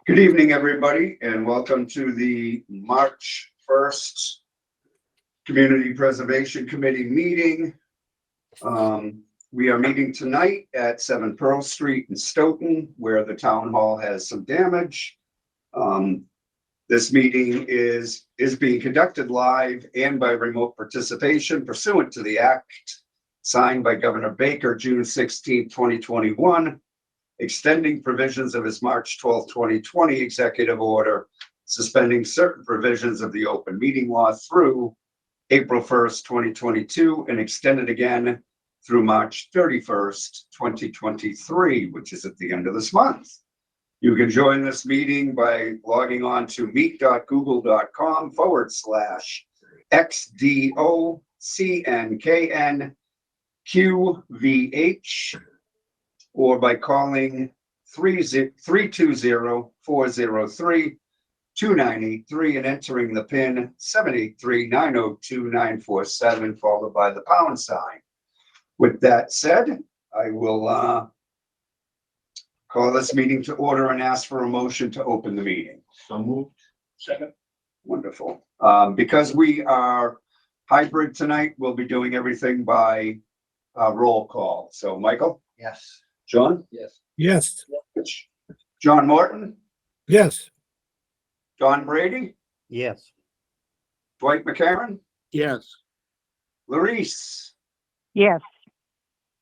Good evening, everybody, and welcome to the March 1st Community Preservation Committee meeting. We are meeting tonight at 7 Pearl Street in Stoughton, where the town hall has some damage. This meeting is being conducted live and by remote participation pursuant to the act signed by Governor Baker, June 16, 2021. Extending provisions of his March 12, 2020 executive order, suspending certain provisions of the open meeting law through April 1st, 2022, and extended again through March 31st, 2023, which is at the end of this month. You can join this meeting by logging on to meet.google.com/XDOCNKNQVH, or by calling 320-403-2983 and entering the PIN 783-902-947, followed by the pound sign. With that said, I will call this meeting to order and ask for a motion to open the meeting. So moved. Second. Wonderful. Because we are hybrid tonight, we'll be doing everything by roll call. So Michael? Yes. John? Yes. Yes. John Morton? Yes. Don Brady? Yes. Dwight McCarron? Yes. Larice? Yes.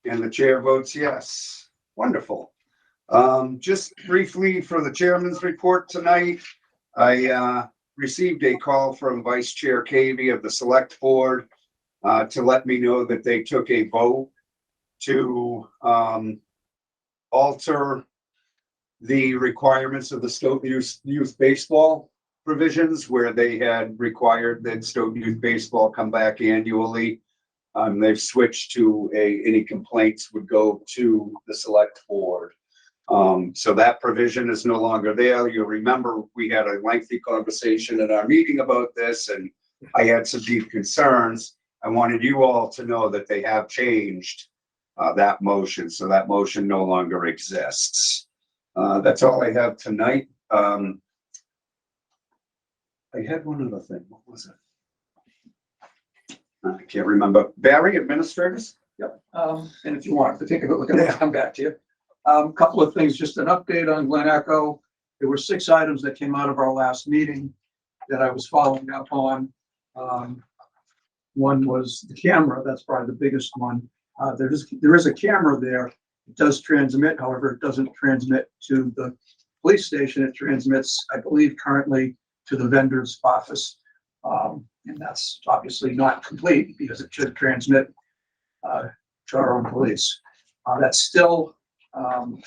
And the chair votes yes. Wonderful. Just briefly for the chairman's report tonight, I received a call from Vice Chair Cavey of the Select Board to let me know that they took a vote to alter the requirements of the Stoughton Youth Baseball provisions, where they had required that Stoughton Youth Baseball come back annually. They've switched to any complaints would go to the Select Board. So that provision is no longer there. You'll remember we had a lengthy conversation at our meeting about this, and I had some deep concerns. I wanted you all to know that they have changed that motion, so that motion no longer exists. That's all I have tonight. I had one other thing. What was it? I can't remember. Barry, administrators? Yep. And if you want to take a look at it, I'll come back to you. Couple of things, just an update on Glen Echo. There were 6 items that came out of our last meeting that I was following up on. One was the camera. That's probably the biggest one. There is a camera there. It does transmit, however, it doesn't transmit to the police station. It transmits, I believe, currently to the vendor's office. And that's obviously not complete because it should transmit to our own police. That's still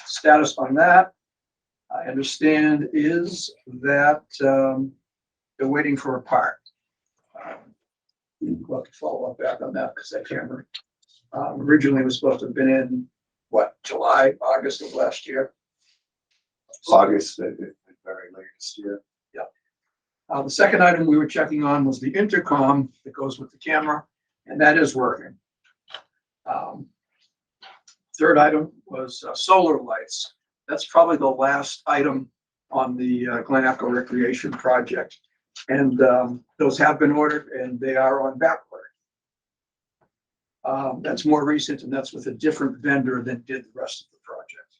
status on that. I understand is that they're waiting for a part. We'll have to follow up back on that because that camera originally was supposed to have been in July, August of last year. August, the very latest year. The second item we were checking on was the intercom that goes with the camera, and that is working. Third item was solar lights. That's probably the last item on the Glen Echo Recreation Project. And those have been ordered and they are on back order. That's more recent, and that's with a different vendor than did the rest of the project.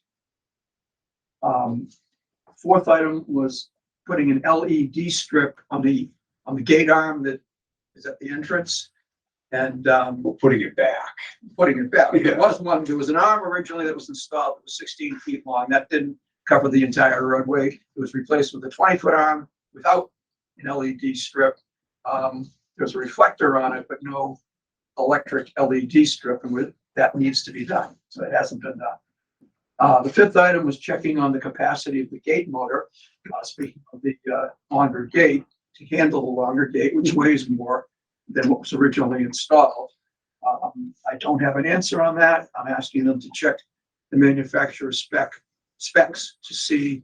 Fourth item was putting an LED strip on the gate arm that is at the entrance, and We're putting it back. Yeah. Yeah. There was an arm originally that was installed that was 16 feet long. That didn't cover the entire roadway. It was replaced with a 20-foot arm without an LED strip. There's a reflector on it, but no electric LED strip, and that needs to be done. So it hasn't been done. The fifth item was checking on the capacity of the gate motor. Speaking of the longer gate, to handle the longer gate, which weighs more than what was originally installed. I don't have an answer on that. I'm asking them to check the manufacturer's specs to see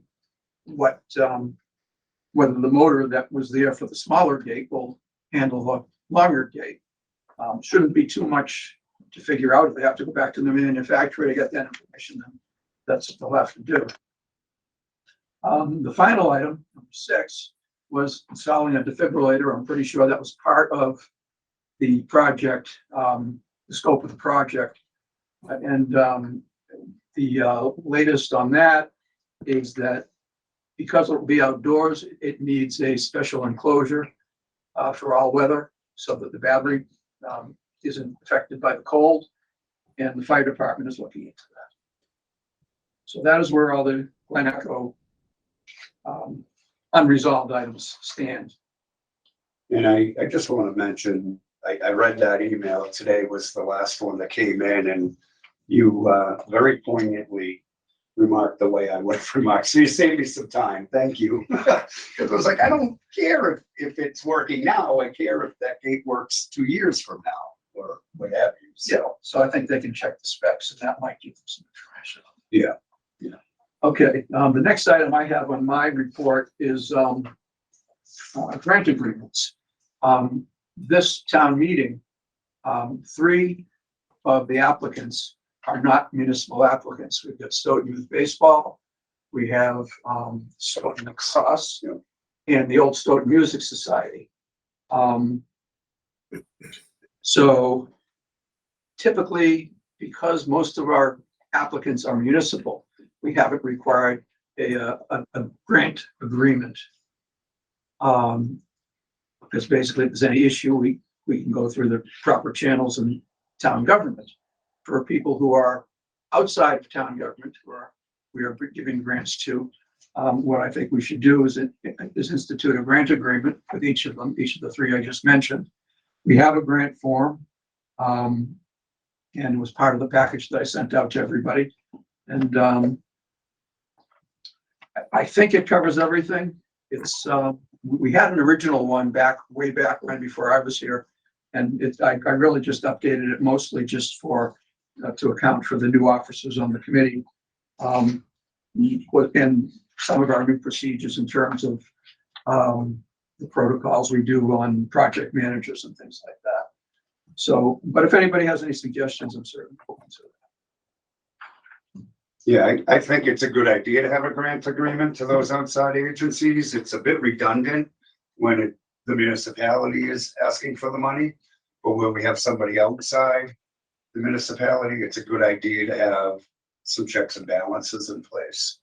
what whether the motor that was there for the smaller gate will handle the longer gate. Shouldn't be too much to figure out. If they have to go back to the manufacturer to get that information, then that's what they'll have to do. The final item, number 6, was installing a defibrillator. I'm pretty sure that was part of the project, the scope of the project. And the latest on that is that because it will be outdoors, it needs a special enclosure for all weather so that the battery isn't affected by the cold. And the fire department is looking into that. So that is where all the Glen Echo unresolved items stand. And I just want to mention, I read that email today was the last one that came in, and you very poignantly remarked the way I would have remarked. So you saved me some time. Thank you. Because I was like, I don't care if it's working now. I care if that gate works 2 years from now or what have you. So I think they can check the specs and that might give them some information. Yeah. Okay, the next item I have on my report is grant agreements. This town meeting, 3 of the applicants are not municipal applicants. We've got Stoughton Youth Baseball, we have Stoughton Lacrosse, and the Old Stoughton Music Society. So typically, because most of our applicants are municipal, we haven't required a grant agreement. Because basically, if there's any issue, we can go through the proper channels in town government. For people who are outside of town government, we are giving grants to, what I think we should do is institute a grant agreement with each of them, each of the 3 I just mentioned. We have a grant form, and it was part of the package that I sent out to everybody. And I think it covers everything. It's we had an original one way back when before I was here, and I really just updated it mostly just for to account for the new officers on the committee, and some of our new procedures in terms of the protocols we do on project managers and things like that. So, but if anybody has any suggestions, I'm certainly open to it. Yeah, I think it's a good idea to have a grant agreement to those outside agencies. It's a bit redundant when the municipality is asking for the money. But when we have somebody outside the municipality, it's a good idea to have some checks and balances in place.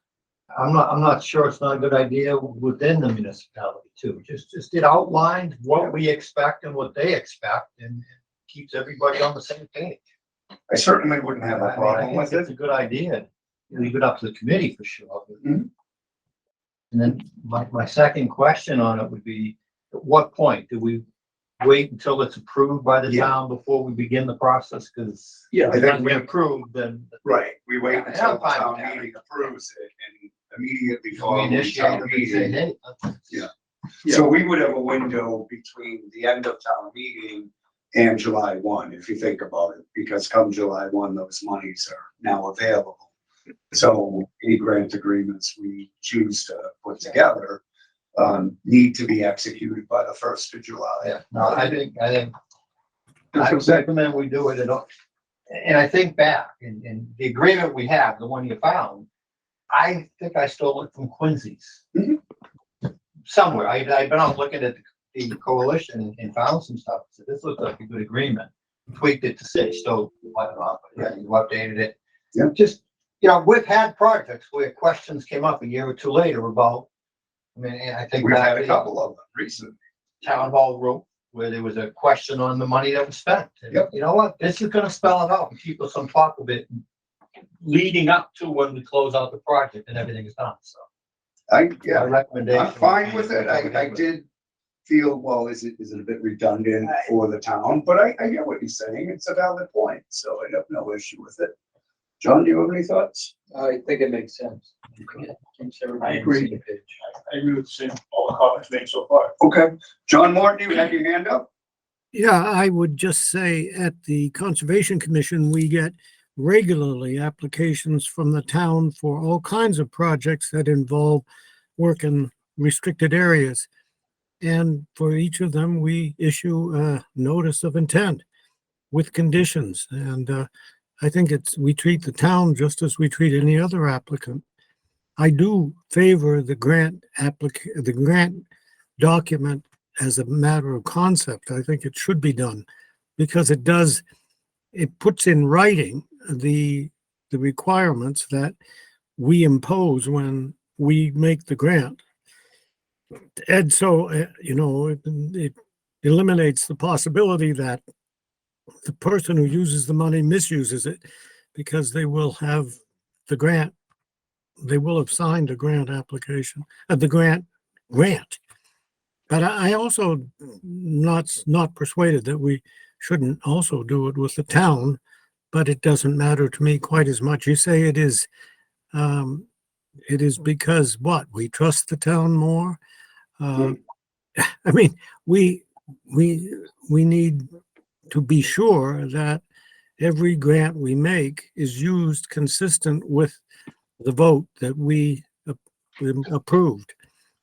I'm not sure it's not a good idea within the municipality too. Just it outlines what we expect and what they expect and keeps everybody on the same page. I certainly wouldn't have a problem with It's it. a good idea. Leave it up to the committee for sure. Mhm. And then my second question on it would be, at what point do we wait until it's approved by the Yeah. town before we begin the process? Because Yeah, if I it think doesn't get approved, then Right, we wait Yeah, until I'm the fine town with that. meeting approves it and immediately we following initiate town them and say, meeting. hey. Yeah. So we would have a window between the end of town meeting and July 1, if you think about it, because come July 1, those monies are now available. So any grant agreements we choose to put together need to be executed by the 1st of July. Yeah, no, I think, That's I what I'm would saying. recommend we do it at all. And I think back in the agreement we have, the one you found, I think I stole it from Quincy's. Mhm. Somewhere. I've been out looking at the coalition and found some stuff. So this looks like a good agreement. Tweaked it to say stole whatnot, but yeah, you updated it. Yeah. Just, we've had projects where questions came up a year or 2 later about, and I think We've back had to a couple of them recently. Town Hall roof, where there was a question on the money that was spent. And Yep. you know what? This is gonna spell it out and keep us on top of it leading up to when we close out the project and everything is done, so. My Yeah, recommendation. I'm fine with it. I did feel, well, is it a bit redundant for the town? But I get what you're saying. It's a valid point, so I have no issue with it. John, do you have any thoughts? I think it makes sense. Keeps everybody on the agree. same page. I agree with the same, all the comments made so far. Okay, John Morton, you had your hand up? Yeah, I would just say at the Conservation Commission, we get regularly applications from the town for all kinds of projects that involve work in restricted areas. And for each of them, we issue a notice of intent with conditions. And I think we treat the town just as we treat any other applicant. I do favor the grant the grant document as a matter of concept. I think it should be done because it puts in writing the requirements that we impose when we make the grant. And so, it eliminates the possibility that the person who uses the money misuses it because they will have the grant. They will have signed a grant application, the grant. But I also not persuaded that we shouldn't also do it with the town, but it doesn't matter to me quite as much. You say it is because what? We trust the town more? I mean, we need to be sure that every grant we make is used consistent with the vote that we approved.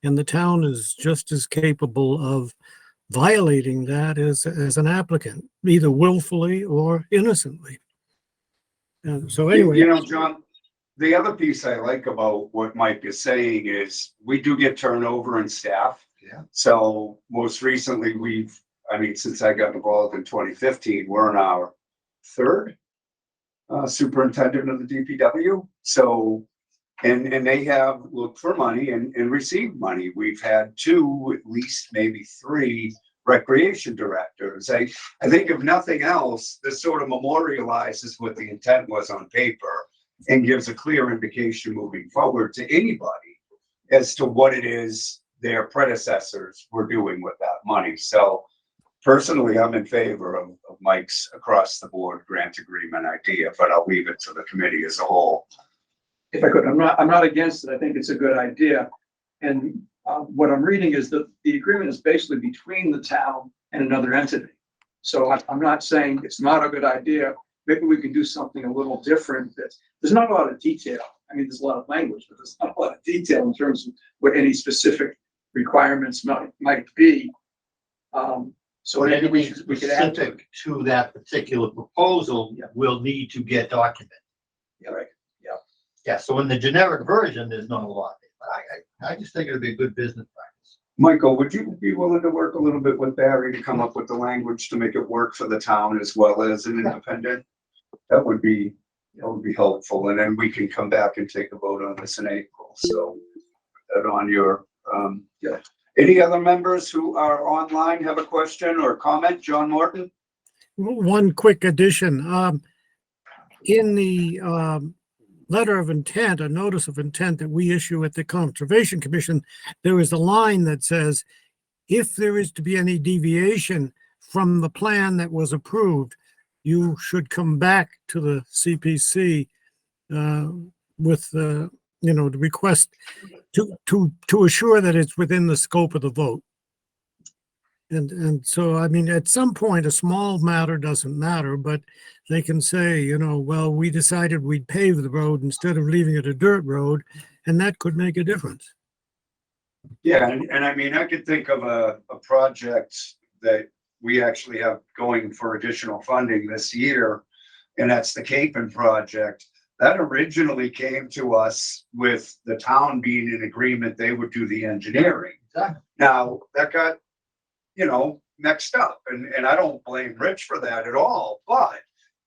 And the town is just as capable of violating that as an applicant, either willfully or innocently. And so anyway. You know, John, the other piece I like about what Mike is saying is we do get turnover in staff. Yeah. So most recently since I got involved in 2015, we're in our third superintendent of the DPW. So, and they have looked for money and received money. We've had two, at least maybe three recreation directors. I think if nothing else, this sort of memorializes what the intent was on paper and gives a clear indication moving forward to anybody as to what it is their predecessors were doing with that money. So personally, I'm in favor of Mike's across the board grant agreement idea, but I'll leave it to the committee as a whole. If I could, I'm not against it. I think it's a good idea. And what I'm reading is that the agreement is basically between the town and another entity. So I'm not saying it's not a good idea. Maybe we can do something a little different. There's not a lot of detail. I mean, there's a lot of language, but there's not a lot of detail in terms of what any specific requirements might be. So maybe we could add to it. Specific to that particular proposal, Yeah. will need to get documented. Yeah, right. Yeah, so in the generic version, there's not a lot. I just think it'd be a good business practice. Michael, would you be willing to work a little bit with Barry to come up with the language to make it work for the town as well as an independent? That would be helpful. And then we can come back and take a vote on this in April. So put that on your, yeah. Any other members who are online have a question or comment? John Morton? One quick addition. In the letter of intent, a notice of intent that we issue at the Conservation Commission, there is a line that says, if there is to be any deviation from the plan that was approved, you should come back to the CPC with the request to assure that it's within the scope of the vote. And so, I mean, at some point, a small matter doesn't matter, but they can say, well, we decided we'd pave the road instead of leaving it a dirt road, and that could make a difference. Yeah, and I mean, I could think of a project that we actually have going for additional funding this year, and that's the Capen project. That originally came to us with the town being in agreement, they would do the engineering. Exactly. Now, that got, mixed up, and I don't blame Rich for that at all, but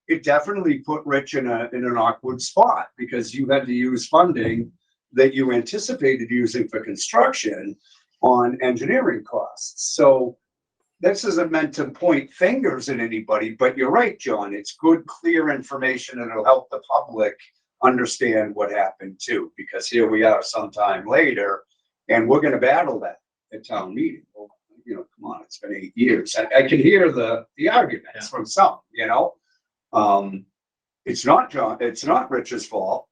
it definitely put Rich in an awkward spot because you had to use funding that you anticipated using for construction on engineering costs. So this isn't meant to point fingers at anybody, but you're right, John. It's good, clear information, and it'll help the public understand what happened too, because here we are sometime later, and we're going to battle that at town meeting. Well, come on, it's been 8 years. I can hear the arguments from some, it's not Rich's fault.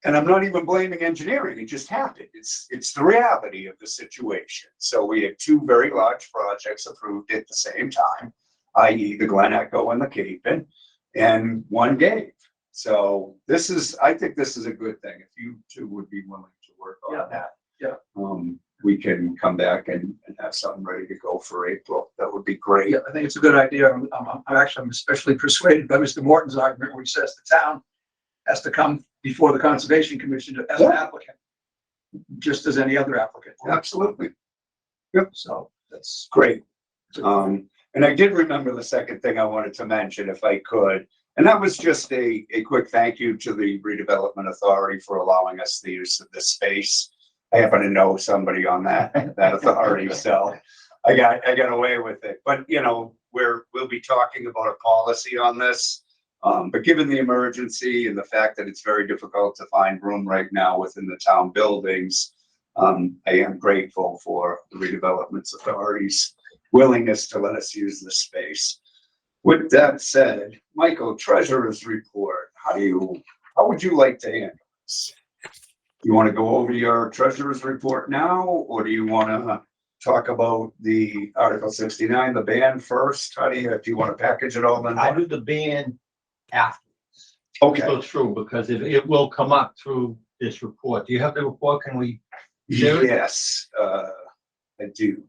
And I'm not even blaming engineering. It just happened. It's the reality of the situation. So we had two very large projects approved at the same time, i.e. the Glen Echo and the Capen, and one gave. So I think this is a good thing. If you two would be willing to work on that. Yeah. We can come back and have something ready to go for April. That would be great. Yeah, I think it's a good idea. I'm especially persuaded by Mr. Morton's argument, which says the town has to come before the Conservation Commission as an applicant, just as any other applicant. Absolutely. So that's Great. And I did remember the second thing I wanted to mention, if I could, and that was just a quick thank you to the redevelopment authority for allowing us the use of this space. I happen to know somebody on that authority, so I got away with it. But, you know, we'll be talking about a policy on this. But given the emergency and the fact that it's very difficult to find room right now within the town buildings, I am grateful for the redevelopment authority's willingness to let us use the space. With that said, Michael, treasurer's report, how would you like to handle this? You want to go over your treasurer's report now, or do you want to talk about the Article 69, the ban first? Do you want to package it all in? I do the ban afterwards. Okay, Go through, because it will come up through this report. Do you have the report? Can we share it? yes, I do.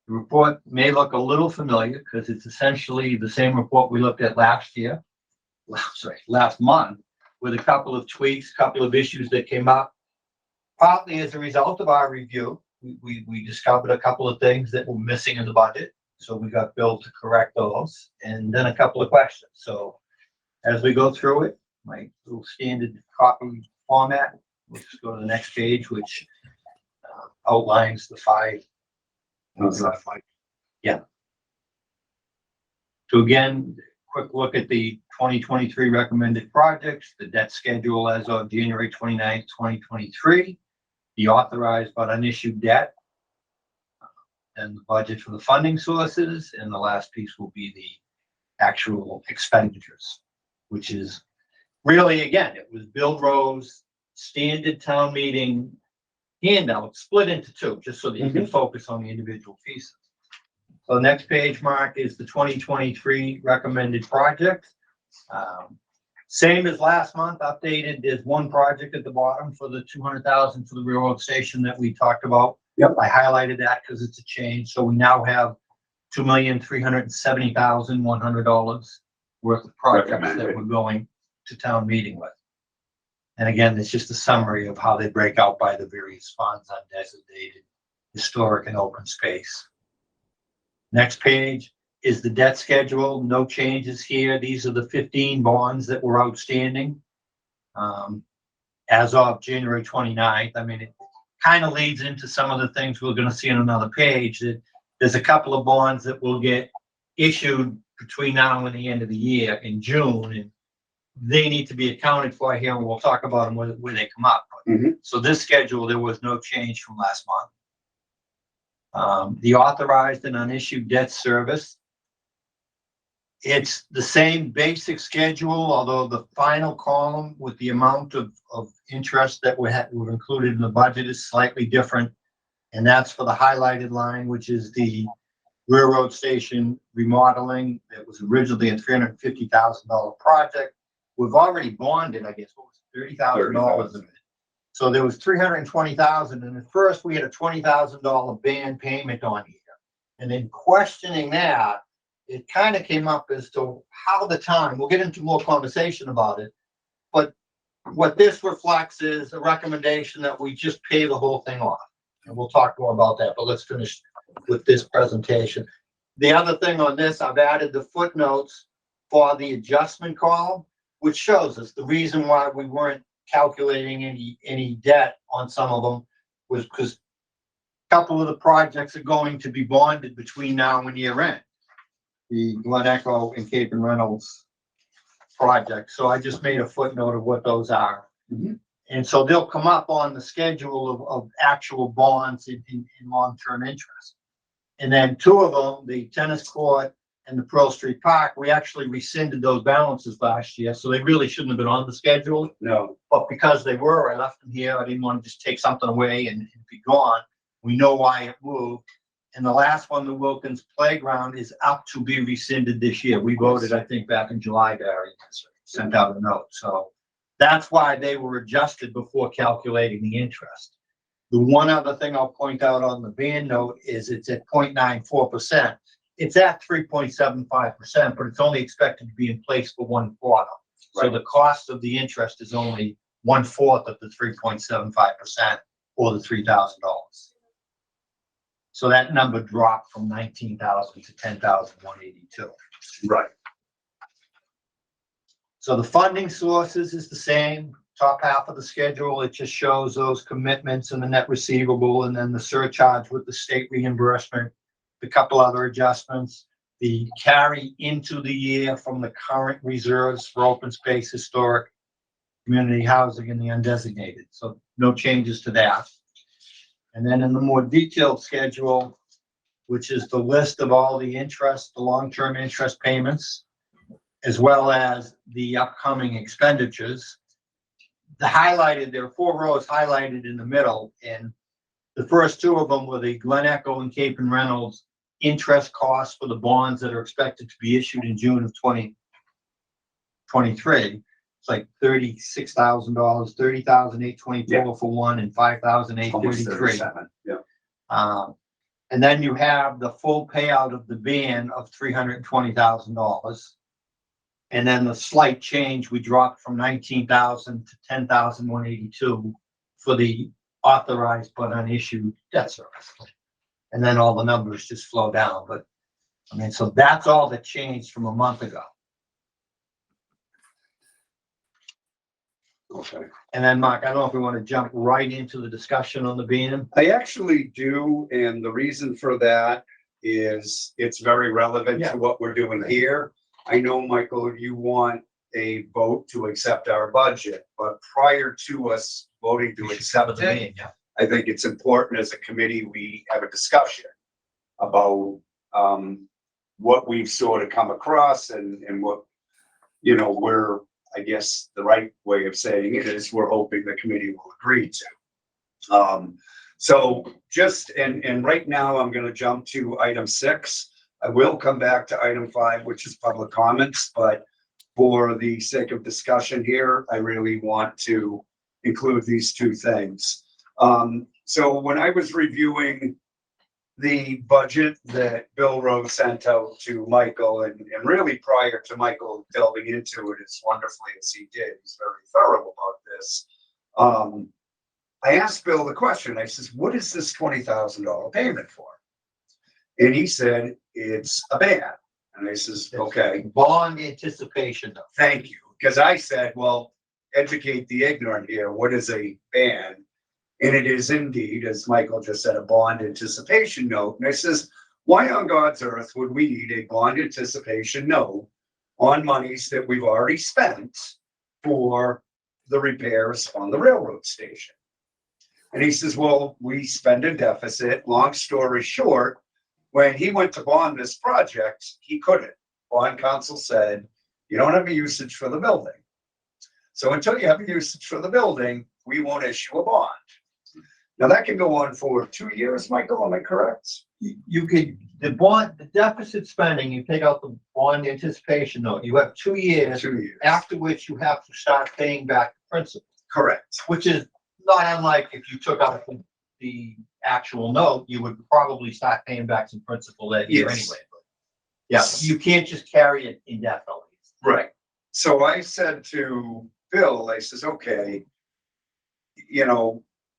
The report may look a little familiar because it's essentially the same report we looked at last month, with a couple of tweaks, couple of issues that came up. Partly as a result of our review, we discovered a couple of things that were missing in the budget. So we got Bill to correct those, and then a couple of questions. So as we go through it, my little standard copy format, we'll just go to the next page, which outlines the five. Yeah. So again, quick look at the 2023 recommended projects, the debt schedule as of January 29th, 2023, the authorized but unissued debt, and the budget for the funding sources, and the last piece will be the actual expenditures, which is really, again, it was Bill Rose standard town meeting handout split into two, just so that you can focus on the individual pieces. So the next page, Mark, is the 2023 recommended project. Same as last month, updated. There's one project at the bottom for the 200,000 for the railroad station that we talked about. Yep. I highlighted that because it's a change. So we now have $2,370,100 worth of projects that Recommended. we're going to town meeting with. And again, it's just a summary of how they break out by the various funds, undesignated, historic, and open space. Next page is the debt schedule. No changes here. These are the 15 bonds that were outstanding as of January 29th. I mean, it kind of leads into some of the things we're going to see on another page. That there's a couple of bonds that will get issued between now and the end of the year in June, and they need to be accounted for here, and we'll talk about them when they come up. So this schedule, there was no change from last month. The authorized and unissued debt service. It's the same basic schedule, although the final column with the amount of interest that were included in the budget is slightly different. And that's for the highlighted line, which is the railroad station remodeling. That was originally a $350,000 project. We've already bonded, I guess, what was it, $30,000 of it. So there was $320,000, and at first we had a $20,000 band payment on here. And then questioning that, it kind of came up as to how the time, we'll get into more conversation about it, but what this reflects is a recommendation that we just pay the whole thing off. And we'll talk more about that, but let's finish with this presentation. The other thing on this, I've added the footnotes for the adjustment column, which shows us the reason why we weren't calculating any debt on some of them was because a couple of the projects are going to be bonded between now and year end. The Glen Echo and Cape and Reynolds project. So I just made a footnote of what those are. And so they'll come up on the schedule of actual bonds in long-term interest. And then two of them, the tennis court and the Pearl Street Park, we actually rescinded those balances last year. So they really shouldn't have been on the schedule. No, But because they were, I left them here. I didn't want to just take something away and be gone. We know why it moved. And the last one, the Wilkins Playground, is up to be rescinded this year. We voted, I think, back in July, Barry, sent out a note. So that's why they were adjusted before calculating the interest. The one other thing I'll point out on the band note is it's at 0.94%. It's at 3.75%, but it's only expected to be in place for 1 quarter. So Right. the cost of the interest is only 1/4 of the 3.75% or the $3,000. So that number dropped from 19,000 to 10,182. Right. So the funding sources is the same, top half of the schedule, it just shows those commitments and the net receivable, and then the surcharge with the state reimbursement, a couple other adjustments, the carry into the year from the current reserves for open space, historic, community housing, and the undesignated, so no changes to that. And then in the more detailed schedule, which is the list of all the interest, the long-term interest payments, as well as the upcoming expenditures. There are 4 rows highlighted in the middle, and the first 2 of them were the Glen Echo and Cape and Reynolds interest costs for the bonds that are expected to be issued in June of 2023. It's like $36,000, $30,824 for one, and Almost $5,833. 37. Yeah. And then you have the full payout of the ban of $320,000. And then the slight change, we dropped from 19,000 to 10,182 for the authorized but unissued debt service. And then all the numbers just flow down, but I mean, so that's all that changed from a month ago. Okay. And then Mark, I don't know if we want to jump right into the discussion on the ban. I actually do, and the reason for that is it's very relevant Yeah. to what we're doing here. I know, Michael, you want a vote to accept our budget, but prior to us voting to accept it, ban, yeah. I think it's important as a committee, we have a discussion about, what we've sort of come across and what, we're, I guess, the right way of saying it is we're hoping the committee will agree to. So just, and right now I'm gonna jump to item 6. I will come back to item 5, which is public comments, but for the sake of discussion here, I really want to include these 2 things. So when I was reviewing the budget that Bill Rose sent out to Michael, and really prior to Michael delving into it as wonderfully as he did, he's very thorough about this. I asked Bill the question, I says, what is this $20,000 payment for? And he said, it's a ban. And I says, okay, Bond anticipation note. thank you. Because I said, well, educate the ignorant here. What is a ban? And it is indeed, as Michael just said, a bond anticipation note. And I says, why on God's earth would we need a bond anticipation note on monies that we've already spent for the repairs on the railroad station? And he says, well, we spend a deficit. Long story short, when he went to bond this project, he couldn't. Bond counsel said, you don't have a usage for the building. So until you have a usage for the building, we won't issue a bond. Now that can go on for 2 years, Michael, am I correct? You could, the deficit spending, you take out the bond anticipation note, you have 2 years, 2 years. after which you have to start paying back the principal, Correct. which is not unlike if you took out the actual note, you would probably start paying back some principal that year Yes. anyway. But yeah, you can't just carry it indefinitely. Right. So I said to Bill, I says, okay,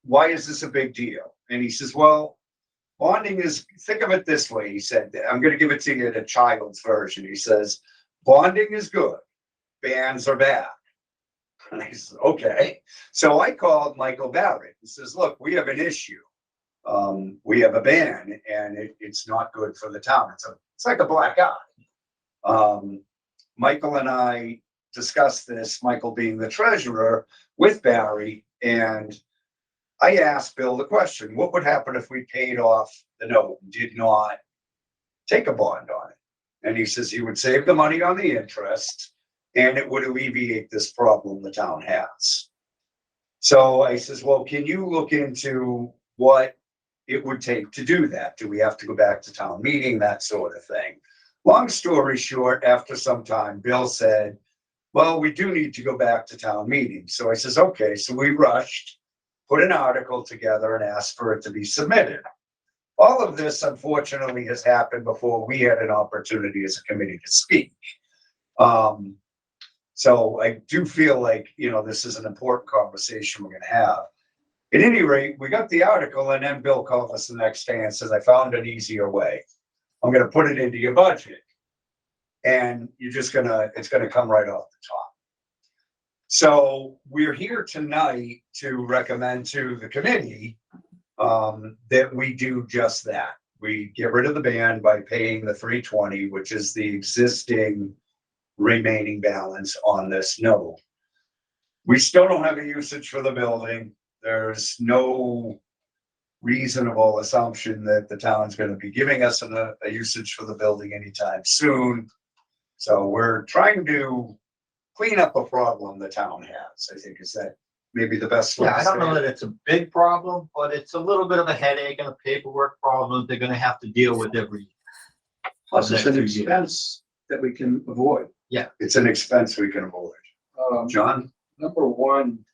why is this a big deal? And he says, well, bonding is, think of it this way. He said, I'm going to give it to you in a child's version. He says, bonding is good. Bans are bad. And I said, okay. So I called Michael Barrett and says, look, we have an issue. We have a ban and it's not good for the town. It's like a black eye. Michael and I discussed this, Michael being the treasurer, with Barry, and I asked Bill the question, what would happen if we paid off the note and did not take a bond on it? And he says he would save the money on the interest and it would alleviate this problem the town has. So I says, well, can you look into what it would take to do that? Do we have to go back to town meeting, that sort of thing? Long story short, after some time, Bill said, well, we do need to go back to town meeting. So I says, okay, so we rushed, put an article together and asked for it to be submitted. All of this, unfortunately, has happened before we had an opportunity as a committee to speak. So I do feel like, this is an important conversation we're gonna have. At any rate, we got the article and then Bill called us the next day and says, I found an easier way. I'm gonna put it into your budget. And it's gonna come right off the top. So we're here tonight to recommend to the committee that we do just that. We get rid of the ban by paying the $320, which is the existing remaining balance on this note. We still don't have a usage for the building. There's no reasonable assumption that the town's gonna be giving us a usage for the building anytime soon. So we're trying to clean up a problem the town has, I think, is that maybe the best way Yeah, to I don't know say that it. it's a big problem, but it's a little bit of a headache and a paperwork problem they're gonna have to deal with every year. Plus it's an Next 2 years. expense that we can avoid. It's an expense we can avoid. John? Number one,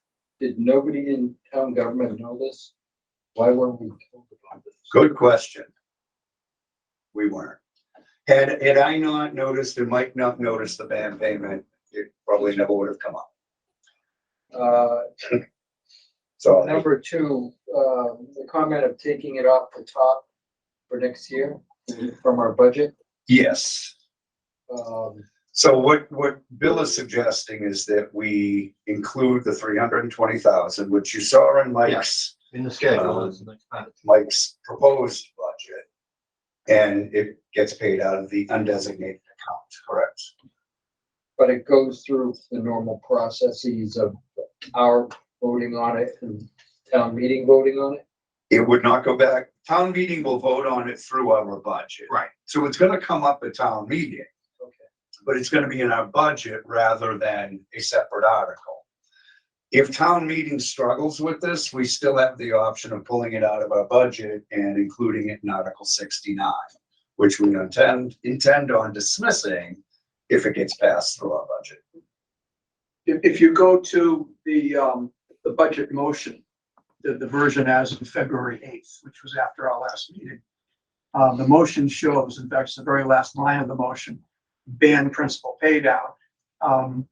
did nobody in town government know this? Why weren't we told about this? Good question. We weren't. Had I not noticed, and Mike not noticed the ban payment, it probably never would have come up. So, Number two, the comment of taking it off the top for next year from our budget. yes. Um, So what Bill is suggesting is that we include the 320,000, which you saw in In the schedule, it's an expense. Mike's proposed budget. And it gets paid out of the undesignated account, correct? But it goes through the normal processes of our voting on it and town meeting voting on it. It would not go back. Town meeting will vote on it through our budget. Right. So it's gonna come up at town meeting, Okay. but it's gonna be in our budget rather than a separate article. If town meeting struggles with this, we still have the option of pulling it out of our budget and including it in Article 69, which we intend on dismissing if it gets passed through our budget. If you go to the budget motion, the version as of February 8th, which was after our last meeting, the motion shows, in fact, it's the very last line of the motion, ban principal pay down.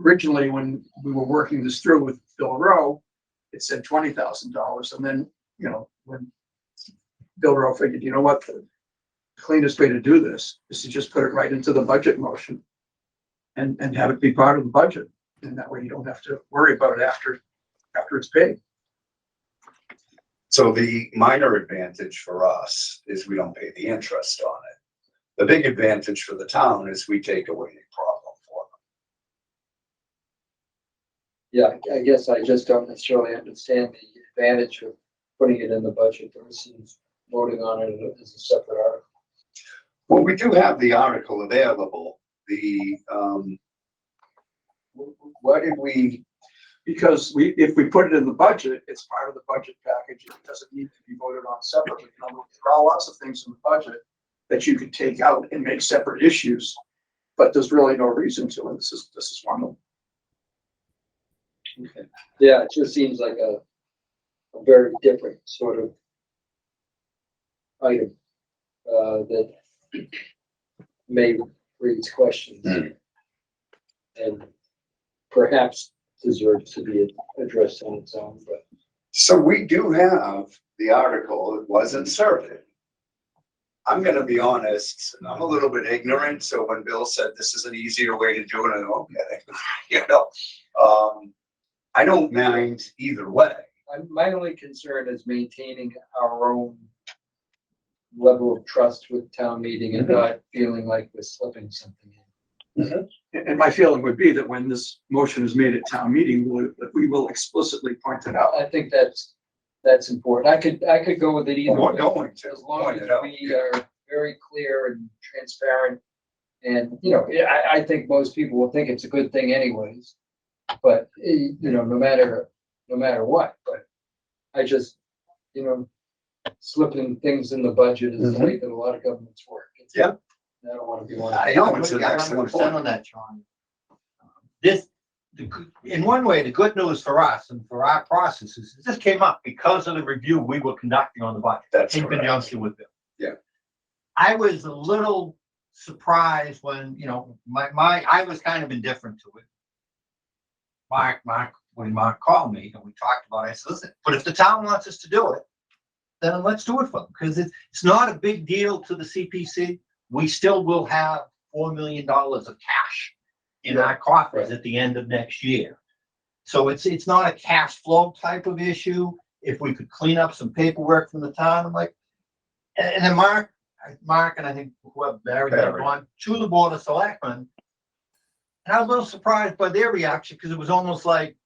Originally, when we were working this through with Bill Rowe, it said $20,000. And then, when Bill Rowe figured, you know what, the cleanest way to do this is to just put it right into the budget motion and have it be part of the budget. And that way you don't have to worry about it after it's paid. So the minor advantage for us is we don't pay the interest on it. The big advantage for the town is we take away the problem for them. Yeah, I guess I just don't necessarily understand the advantage of putting it in the budget versus voting on it as a separate article. Well, we do have the article available. Why did we, Because if we put it in the budget, it's part of the budget package. It doesn't need to be voted on separately. There are lots of things in the budget that you could take out and make separate issues, but there's really no reason to, and this is one of them. Okay. Yeah, it just seems like a very different sort of item that may raise questions and perhaps deserves to be addressed on its own, but so we do have the article. It was inserted. I'm gonna be honest, I'm a little bit ignorant, so when Bill said this is an easier way to do it, I go, okay. I don't mind either way. my only concern is maintaining our own level of trust with town meeting and not feeling like we're slipping something in. And my feeling would be that when this motion is made at town meeting, we will explicitly point it out. I think that's important. I could go with it either We're way, going to as long point as it out. we are very clear and transparent. And, I think most people will think it's a good thing anyways. But, no matter what, but I just, slipping things in the budget is the way that a lot of governments work. Yeah. I don't want to be one. I know, it's an I excellent 100% point. on that, John. In one way, the good news for us and for our processes, is this came up because of the review we were conducting on the budget. That's In correct. conjunction with Bill. Yeah. I was a little surprised when, I was kind of indifferent to it. when Mark called me and we talked about it, I said, listen, but if the town wants us to do it, then let's do it for them, because it's not a big deal to the CPC. We still will have $4 million of cash in our coffers at the end of next year. So it's not a cash flow type of issue. If we could clean up some paperwork from the town, I'm like, and then Mark and I think whoever Barry had gone to the Board of Selectmen. And I was a little surprised by their reaction, because it was almost like,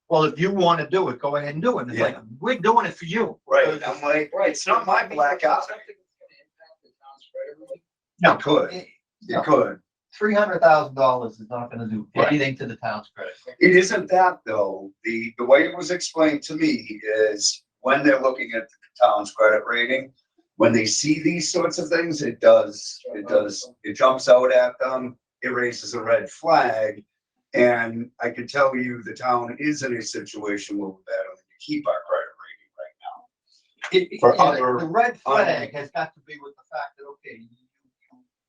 well, if you want to do it, go ahead and do it. And it's like, we're doing it for you. Right, I'm like, it's not my black eye. No, It could, it could. $300,000 is not gonna do Right. anything to the town's credit. It isn't that though. The way it was explained to me is when they're looking at the town's credit rating, when they see these sorts of things, it jumps out at them. It raises a red flag. And I can tell you the town is in a situation where we're battling to keep our credit rating right now. For other- The red flag has got to be with the fact that, okay, you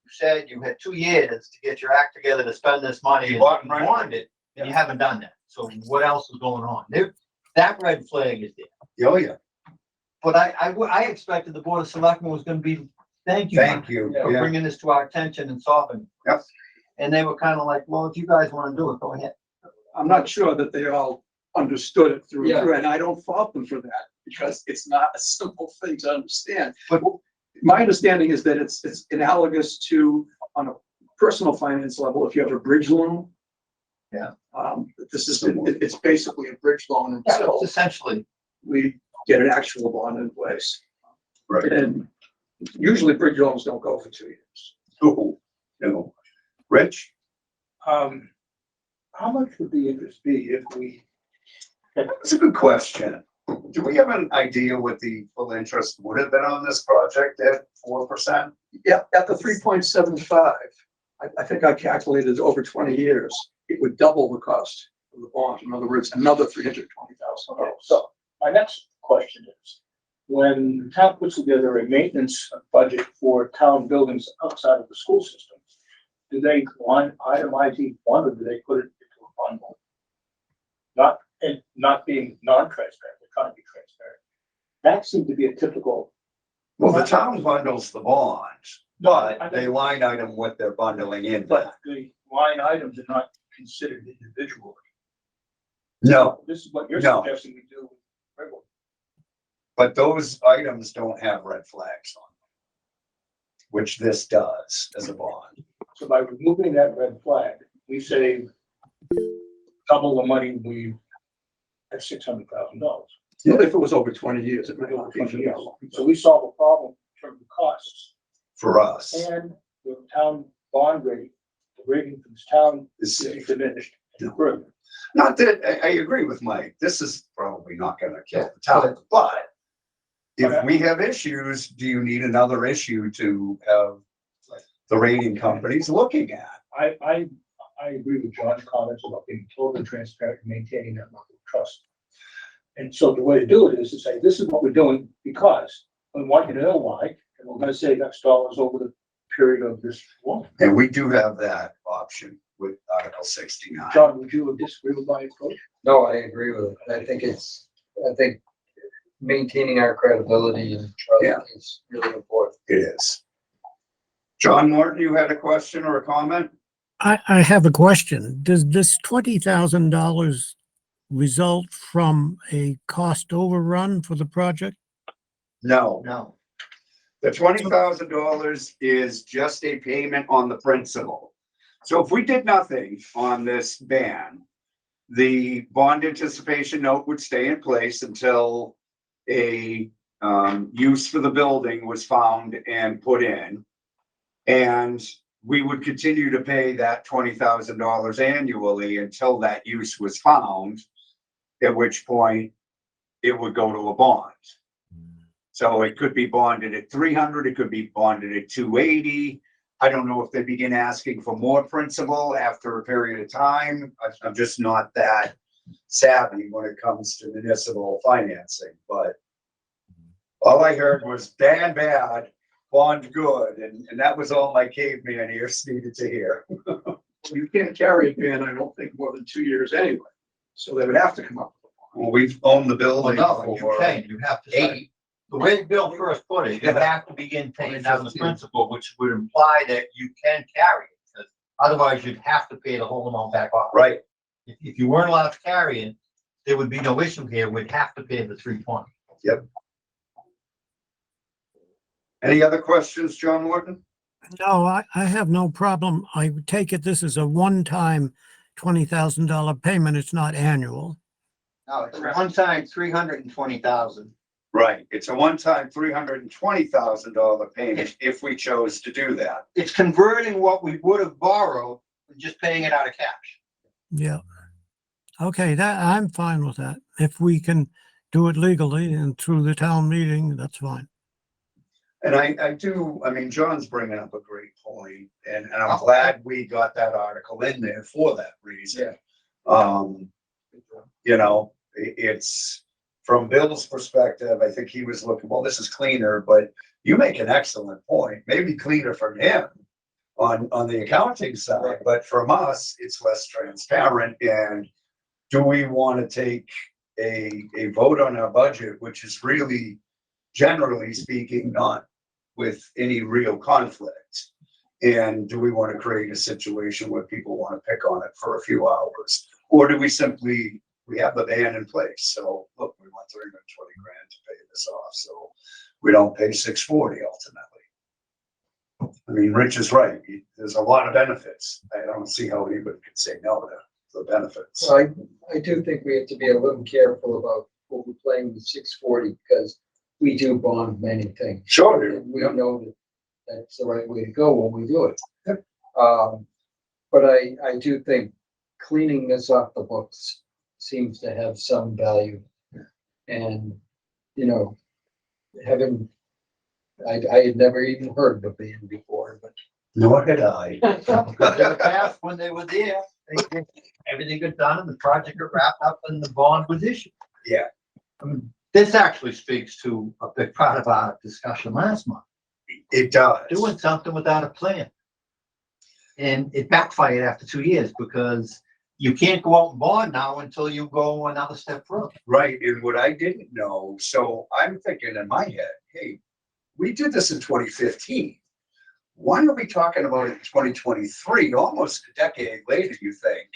said you had 2 years to get your act together to spend this money. You and bought you right. wanted it, and you haven't done that. So what else is going on? That red flag is there. Oh, yeah, But I expected the Board of Selectmen was gonna be, thank you. thank Mark, you. for Yeah, bringing this to our attention and softening. Yep. And they were kind of like, well, if you guys want to do it, go ahead. I'm not sure that they all understood it through Yeah. and through, and I don't fault them for that, because it's not a simple thing to understand. But- My understanding is that it's analogous to, on a personal finance level, if you have a bridge loan. Yeah. This is, it's basically a bridge loan Yeah, until it's essentially, we get an actual bond in place. right. And usually bridge loans don't go for 2 years. Oh, no. Rich? How much would the interest be if we, That's a good question. Do we have an idea what the full interest would have been on this project at 4%? Yeah, at the 3.75, I think I calculated over 20 years, it would double the cost of the bond. In other words, another $320,000. so my next question is, when the town puts together a maintenance budget for town buildings outside of the school system, do they itemize each one, or do they put it into a bundle? Not being non-transparent, they're trying to be transparent. That seemed to be a typical. Well, the town bundles the bond, but they line item what they're bundling in. But the line items are not considered individually. No, This is what you're No. suggesting we do regularly. but those items don't have red flags on them, which this does as a bond. So by removing that red flag, we save double the money we at $600,000. If it was over 20 years, it might not be. So we solve a problem in terms of costs, For us, and the town bond rate, the rating for this town is is diminished and further. not that, I agree with Mike, this is probably not gonna kill the town, but if we have issues, do you need another issue to have the rating companies looking at? I agree with John's comments about being totally transparent and maintaining that level of trust. And so the way to do it is to say, this is what we're doing because we want you to know why, and we're gonna save X dollars over the period of this loan. And we do have that option with Article 69. John, would you disagree with my approach? No, I agree with it. I think maintaining our credibility and Yeah. trust is really important. It is. John Morton, you had a question or a comment? I have a question. Does this $20,000 result from a cost overrun for the project? No, no. the $20,000 is just a payment on the principal. So if we did nothing on this ban, the bond anticipation note would stay in place until a use for the building was found and put in. And we would continue to pay that $20,000 annually until that use was found, at which point it would go to a bond. So it could be bonded at 300, it could be bonded at 280. I don't know if they begin asking for more principal after a period of time. I'm just not that savvy when it comes to municipal financing, but all I heard was bad, bond good, and that was all my caveman ears needed to hear. You can't carry a ban, I don't think, more than 2 years anyway. So they would have to come up. Well, we've owned the Well, building no, you for can, you have to say, the way Bill first put it, you have to begin paying down the principal, which would imply that you can carry it. 'Cause otherwise, you'd have to pay the whole amount back off. right. If you weren't allowed to carry it, there would be no issue here. We'd have to pay the 320. Any other questions, John Wharton? No, I have no problem. I would take it this is a one-time $20,000 payment. It's not annual. No, it's one time, 320,000. Right, it's a one-time $320,000 payment if we chose to do that. It's converting what we would have borrowed and just paying it out of cash. Yeah. Okay, I'm fine with that. If we can do it legally and through the town meeting, that's fine. And I mean, John's bringing up a great point, and I'm glad we got that article in there for that reason. You know, it's, from Bill's perspective, I think he was looking, well, this is cleaner, but you make an excellent point, maybe cleaner from him on the accounting side, but from us, it's less transparent. And do we want to take a vote on our budget, which is really, generally speaking, not with any real conflict? And do we want to create a situation where people want to pick on it for a few hours? Or do we simply, we have the ban in place, so look, we want 320 grand to pay this off, so we don't pay 640 ultimately. I mean, Rich is right, there's a lot of benefits. I don't see how anybody could say no to the benefits. So I do think we have to be a little careful about what we're playing with 640, because we do bond many things. Sure, And we know that that's the right way to go when we do it. But I do think cleaning this off the books seems to have some value. And, you know, having, I had never even heard of a ban before, but nor had I. Because in the past, when they were there, everything got done and the project got wrapped up and the bond was issued. Yeah. I mean, this actually speaks to a big part of our discussion last month, It does. doing something without a plan. And it backfired after 2 years because you can't go out and bond now until you go another step further. Right, and what I didn't know, so I'm thinking in my head, hey, we did this in 2015. Why are we talking about it in 2023, almost a decade later, you think?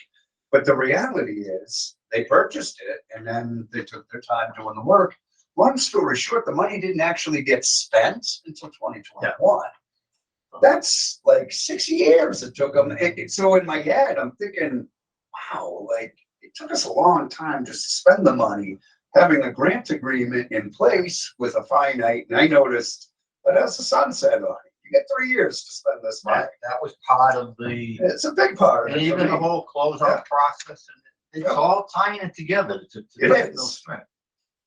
But the reality is, they purchased it and then they took their time doing the work. Long story short, the money didn't actually get spent until 2021. That's like 6 years it took them. So in my head, I'm thinking, wow, like it took us a long time just to spend the money, having a grant agreement in place with a finite, and I noticed that has a sunset on it. You get 3 years to spend this money. That was part of the, It's a big part of and it. for even the me. whole closeout process, and it's all tying it together to It make is. no strength.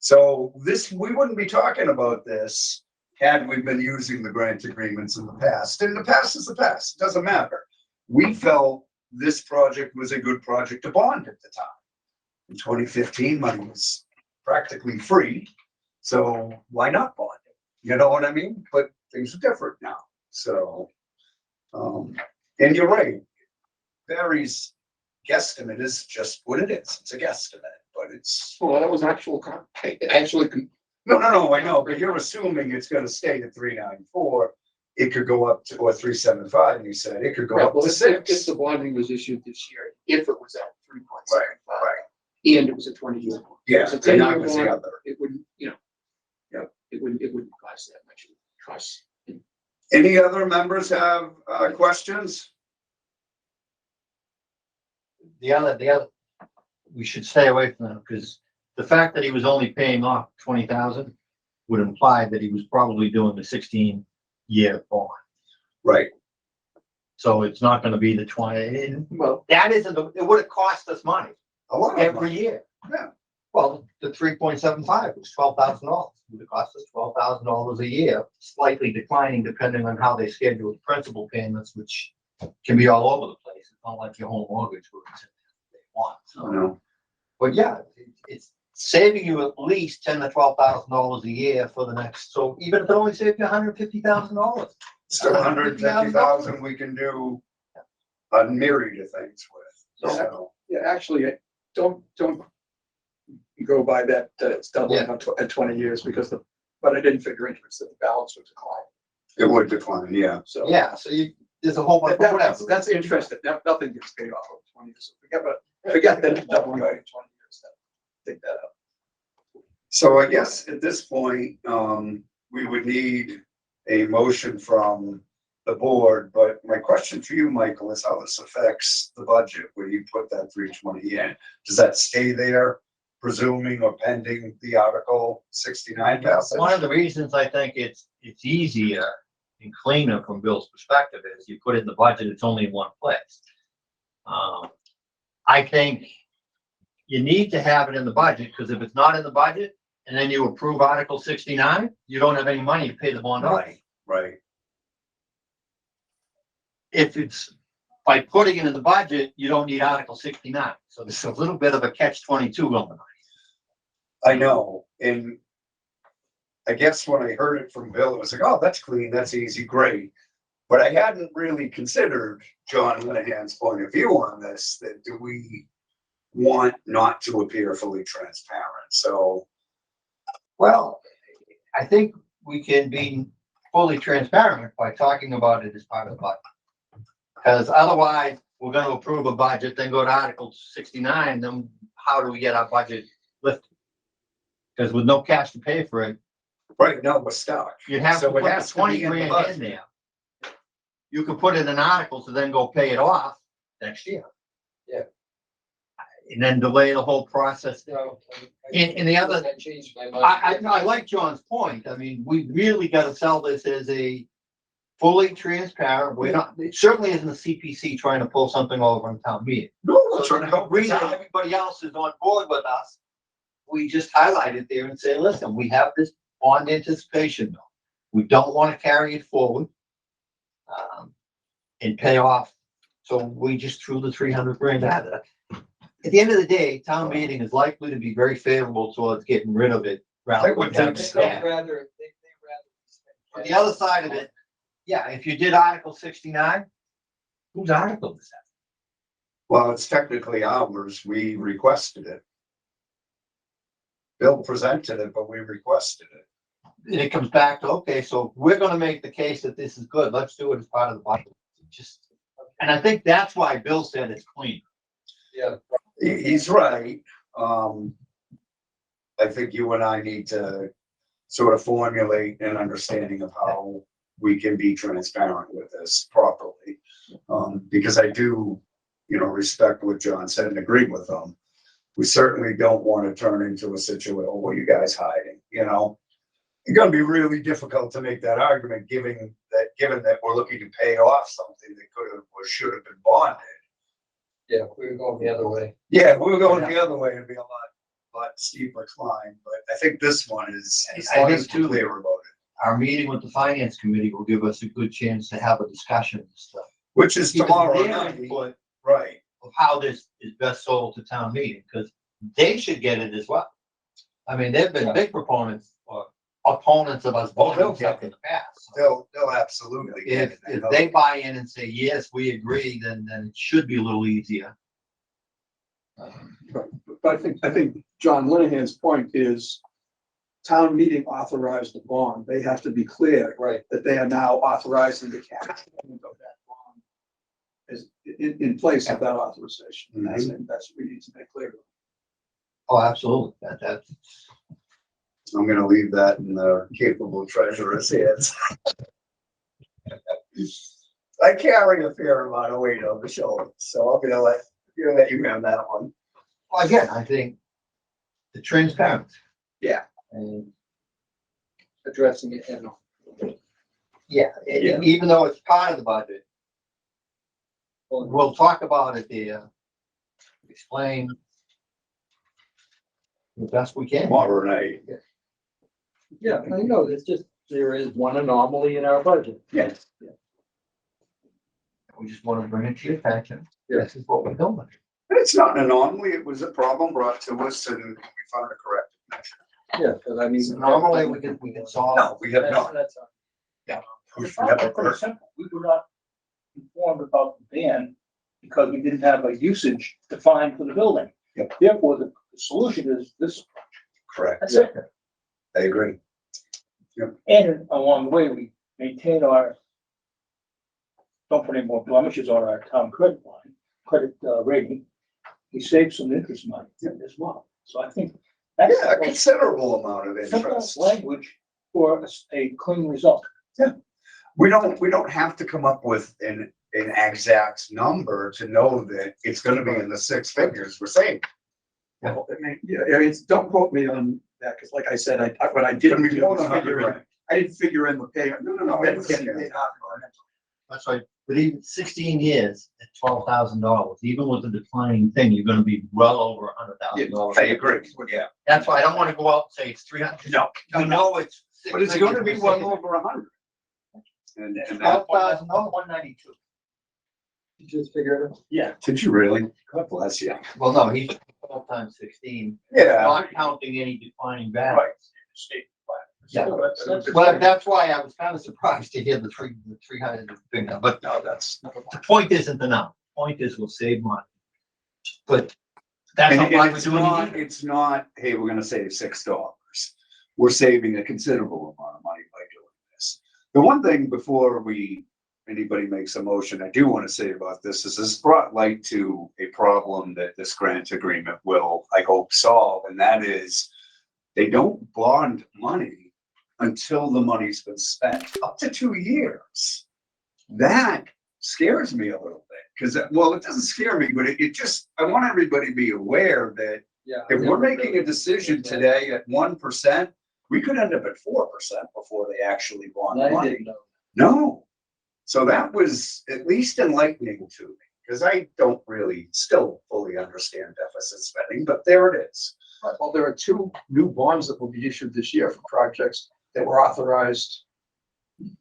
So this, we wouldn't be talking about this had we been using the grant agreements in the past. And the past is the past, it doesn't matter. We felt this project was a good project to bond at the time. In 2015, money was practically free, so why not bond it? You know what I mean? But things are different now, so. And you're right, Barry's guesstimate is just what it is, it's a guesstimate, but it's. Well, that was actually, No, I know, but you're assuming it's gonna stay at 394. It could go up to, or 375, you said, it could go up to if 6. the bonding was issued this year, if it was at 3.75. Right. And it was a 20-year. Yeah, It's a and 10-year that was the bond. other. It wouldn't, you know. Yeah. It wouldn't cost that much. It would cost. Any other members have, questions? The other, we should stay away from that because the fact that he was only paying off 20,000 would imply that he was probably doing the 16-year bond. Right, So it's not gonna be the 20, and Well, that isn't, it would have cost us money a lot of every money. year. Yeah. Well, the 3.75 was $12,000. It would have cost us $12,000 a year, slightly declining depending on how they schedule the principal payments, which can be all over the place. It's not like your home mortgage where it's they want. I So, know. but yeah, it's saving you at least $10,000 to $12,000 a year for the next. So even if it only saved you $150,000, Still 150,000 we can do a myriad of things with, so. yeah, actually, don't go by that, it's doubling at 20 years because but I didn't figure into it, so the balance would decline. It would decline, yeah. So. Yeah, so there's a whole bunch, whatever. That's interesting. Nothing gets paid off over 20 years. So forget that it's doubling over 20 years. Take that out. So I guess at this point, we would need a motion from the board, but my question for you, Michael, is how this affects the budget where you put that 320 in. Does that stay there, presuming or pending the Article 69 passage? One of the reasons I think it's easier and cleaner from Bill's perspective is you put it in the budget, it's only in one place. I think you need to have it in the budget, because if it's not in the budget and then you approve Article 69, you don't have any money to pay the bond off. Right. If it's by putting it in the budget, you don't need Article 69. So there's a little bit of a catch-22 going on. I know, and I guess when I heard it from Bill, it was like, oh, that's clean, that's easy, great. But I hadn't really considered John Linehan's point of view on this, that do we want not to appear fully transparent? So, Well, I think we can be fully transparent by talking about it as part of the budget. Because otherwise, we're gonna approve a budget, then go to Article 69, then how do we get our budget lifted? Because with no cash to pay for it, right now we're stuck. you'd have to So it put has to 20 be in the grand budget. in there. You could put it in articles and then go pay it off next year. Yeah. And then delay the whole process. No, And the other- I changed my mind. I like John's point. I mean, we really gotta sell this as a fully transparent. We're not, it certainly isn't the CPC trying to pull something over on town meeting. No, So we're trying to help reason us out. everybody else is on board with us, we just highlight it there and say, listen, we have this bond anticipation note. We don't want to carry it forward. And pay off. So we just threw the 300 grand at it. At the end of the day, town meeting is likely to be very favorable towards getting rid of it. I would think They so. rather- Rather. On the other side of it, yeah, if you did Article 69, whose article is that? Well, it's technically ours, we requested it. Bill presented it, but we requested it. And it comes back to, okay, so we're gonna make the case that this is good, let's do it as part of the budget. Just, and I think that's why Bill said it's clean. Yeah, He's right. I think you and I need to sort of formulate an understanding of how we can be transparent with this properly. Because I do, respect what John said and agree with him. We certainly don't want to turn into a situation, oh, what are you guys hiding, It's gonna be really difficult to make that argument, given that we're looking to pay off something that could have or should have been bonded. yeah, we were going the other way. Yeah, if we were going the other way, it'd be a lot steeper climb, but I think this one is, as I long think as too- we're clear about it, Our meeting with the finance committee will give us a good chance to have a discussion and stuff. which is Because tomorrow their night, input right? of how this is best sold to town meeting, because they should get it as well. I mean, they've been big proponents or opponents of us Oh, they'll voting check in the past. They'll absolutely get If, it. if they buy in and say, yes, we agree, then it should be a little easier. But I think John Linehan's point is town meeting authorized the bond. They have to be clear Right. that they are now authorizing the cash payment of that bond is in place of that authorization. And that's what we need to make clear. Oh, absolutely. That's, I'm gonna leave that in the capable treasurer's hands. I carry a fair amount of weight on the shoulder, so I'm gonna let you have that one. well, again, I think the transparency. Yeah. And Addressing it and yeah, and even though it's part of the budget, we'll talk about it there, explain the best we can. Tomorrow night. yeah, I know, it's just, there is one anomaly in our budget. Yes. We just want to bring it to your attention. Yeah. This is what we're doing. It's not an anomaly, it was a problem brought to us and we found a corrective measure. Yeah, because I mean. Normally, we can solve. No, we have not. That's We The should have problem a is pretty correct- simple. We were not informed about the ban because we didn't have a usage defined for the building. Yep. Therefore, the solution is this. Correct. That's it. I agree. And along the way, we maintain our, don't put any more blemishes on our town credit line, credit rating. We save some interest money as well. So I think that's Yeah, a considerable amount of simple interest. language for a clean result. We don't have to come up with an exact number to know that it's gonna be in the six figures we're saying. Well, don't quote me on that, because like I said, what I didn't do was I didn't figure in the payment. No, I didn't it's- get paid out on it. That's right, but even 16 years at $12,000, even with the declining thing, you're gonna be well over $100,000. I agree, yeah. That's why I don't wanna go out and say it's 300. No, You know it's. but it's gonna be well over 100. And that, $12,000, 192. You just figure it out. Yeah. did you really? God bless you. Well, no, he's 12 times 16, Yeah. not counting any declining Right. value. State. Yeah. So that's- Well, that's why I was kind of surprised to hear the 300 figure, but No, that's. the point isn't the number. The point is we'll save money. But that's And not why and we're it's doing not, it. it's not, hey, we're gonna save $6. We're saving a considerable amount of money by doing this. The one thing before anybody makes a motion, I do want to say about this is this brought light to a problem that this grant agreement will, I hope, solve, and that is they don't bond money until the money's been spent, up to 2 years. That scares me a little bit, because, well, it doesn't scare me, but it just, I want everybody to be aware that Yeah. if we're making a decision today at 1%, we could end up at 4% before they actually bond the I money. didn't know. No. So that was at least enlightening to me, because I don't really still fully understand deficit spending, but there it is. Well, there are two new bonds that will be issued this year for projects that were authorized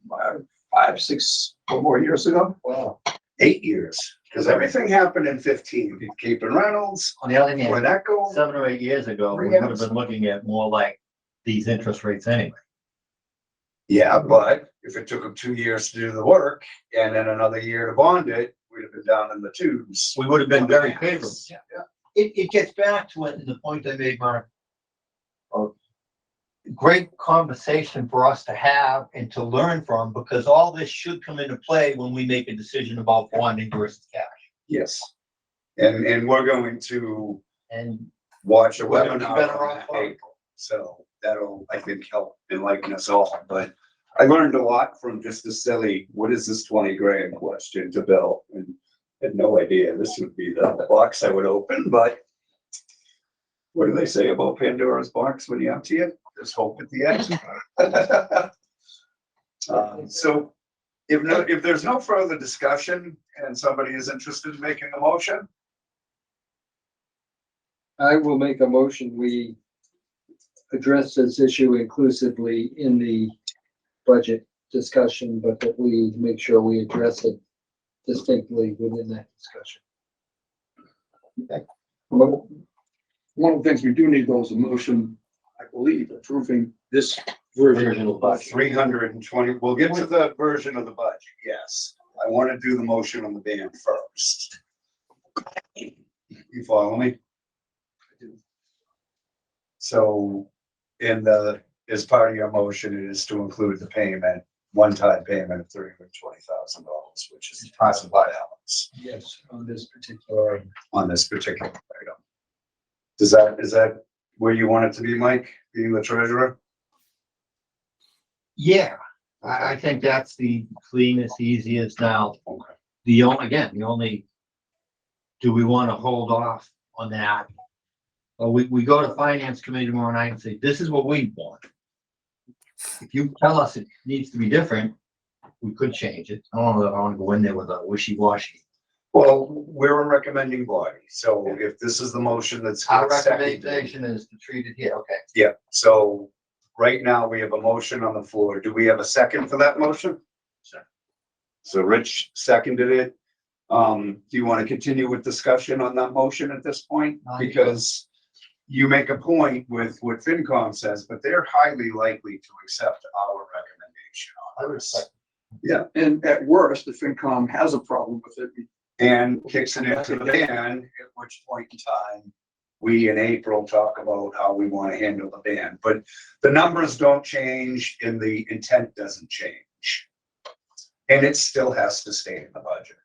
5, 6 or more years ago. Wow. 8 years, because everything happened in 15. Keeping Reynolds, On the other where hand, that go? 7 or 8 years ago, we would have been looking at more like these interest rates anyway. Yeah, but if it took them 2 years to do the work and then another year to bond it, we'd have been down in the twos. We would have been very favorable. Yeah. It gets back to the point I made, Mark. Of great conversation for us to have and to learn from, because all this should come into play when we make a decision about bonding versus cash. Yes. And we're going to And watch a We're gonna be webinar better on off that for it. April. So that'll, I think, help enlighten us all. But I learned a lot from just the silly, what is this 20 grand question to Bill? And had no idea this would be the box I would open, but what do they say about Pandora's box when you empty it? There's hope at the end. So if there's no further discussion and somebody is interested in making a motion, I will make a motion, we address this issue inclusively in the budget discussion, but that we make sure we address it distinctly within that discussion. Well, one of the things we do need though is a motion, I believe, approving this version of the budget. 320, we'll get to the version of the budget, yes. I want to do the motion on the ban first. You follow me? So as part of your motion, it is to include the payment, one-time payment of $320,000, which is possible balance Yes, on this particular item. on this particular item. Is that where you want it to be, Mike, being the treasurer? yeah, I think that's the cleanest, easiest now. Okay. The only, do we want to hold off on that? Well, we go to finance committee tomorrow night and say, this is what we want. If you tell us it needs to be different, we could change it. I don't want to go in there with a wishy-washy. Well, we're a recommending body, so if this is the motion that's. Our seconded- recommendation is to treat it here, okay. Yeah, so right now we have a motion on the floor. Do we have a second for that motion? So Rich seconded it. Do you want to continue with discussion on that motion at this point? Because you make a point with what FinCom says, but they're highly likely to accept our recommendation on this. Yeah, And at worst, if FinCom has a problem with it, and kicks it into the ban, at which point in time we in April talk about how we want to handle the ban, but the numbers don't change and the intent doesn't change. And it still has to stay in the budget.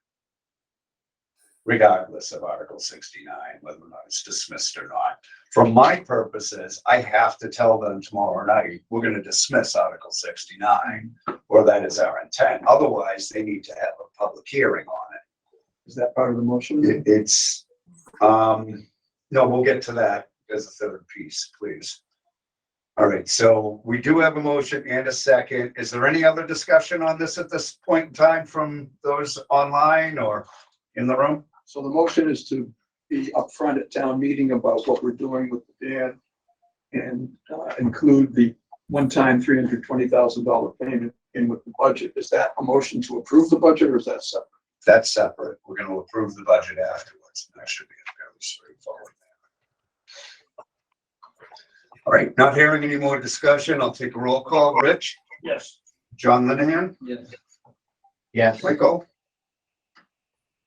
Regardless of Article 69, whether or not it's dismissed or not. For my purposes, I have to tell them tomorrow night, we're gonna dismiss Article 69, or that is our intent. Otherwise, they need to have a public hearing on it. Is that part of the motion? It's, no, we'll get to that as a third piece, please. All right, so we do have a motion and a second. Is there any other discussion on this at this point in time from those online or in the room? So the motion is to be upfront at town meeting about what we're doing with the ban and include the one-time $320,000 payment in with the budget. Is that a motion to approve the budget or is that separate? That's separate. We're gonna approve the budget afterwards. That should be fairly straightforward. All right, not hearing any more discussion. I'll take a roll call. Rich? Yes. John Linehan? Yes. Yes. Michael?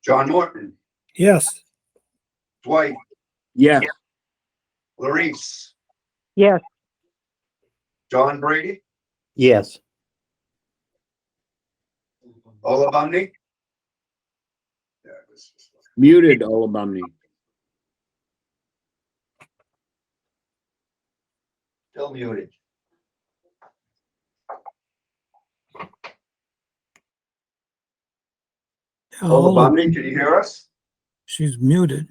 John Morton? Yes. Dwight? Yes. Larice? Yes. John Brady? Yes. Ola Bundy? Yeah, this is- Muted, Olabumney. Still muted. Ola Oh, Bundy, can you hear us? she's muted.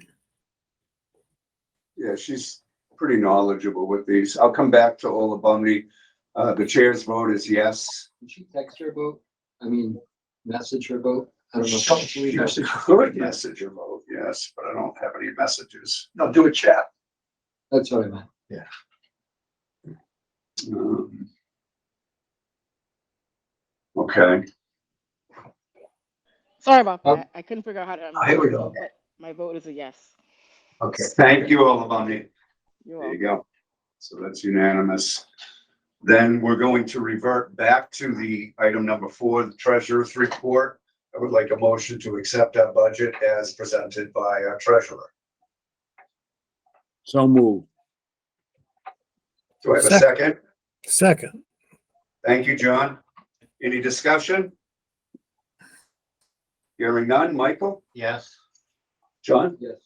Yeah, she's pretty knowledgeable with these. I'll come back to Ola Bundy. The chair's vote is yes. Did she text her vote? I mean, message her vote? I don't know. Yes, it's Good good. Yes. message your vote, yes, but I don't have any messages. No, do a chat. That's what I meant. Okay, Sorry about Oh. that. I couldn't figure out how to. Here we go. but My vote is a yes. okay, thank you, Ola Bundy. You're There you welcome. go. So that's unanimous. Then we're going to revert back to the item number 4, the treasurer's report. I would like a motion to accept our budget as presented by our treasurer. So moved. Do I have a second? Second. Thank you, John. Any discussion? Hearing none. Michael? Yes. John? Yes.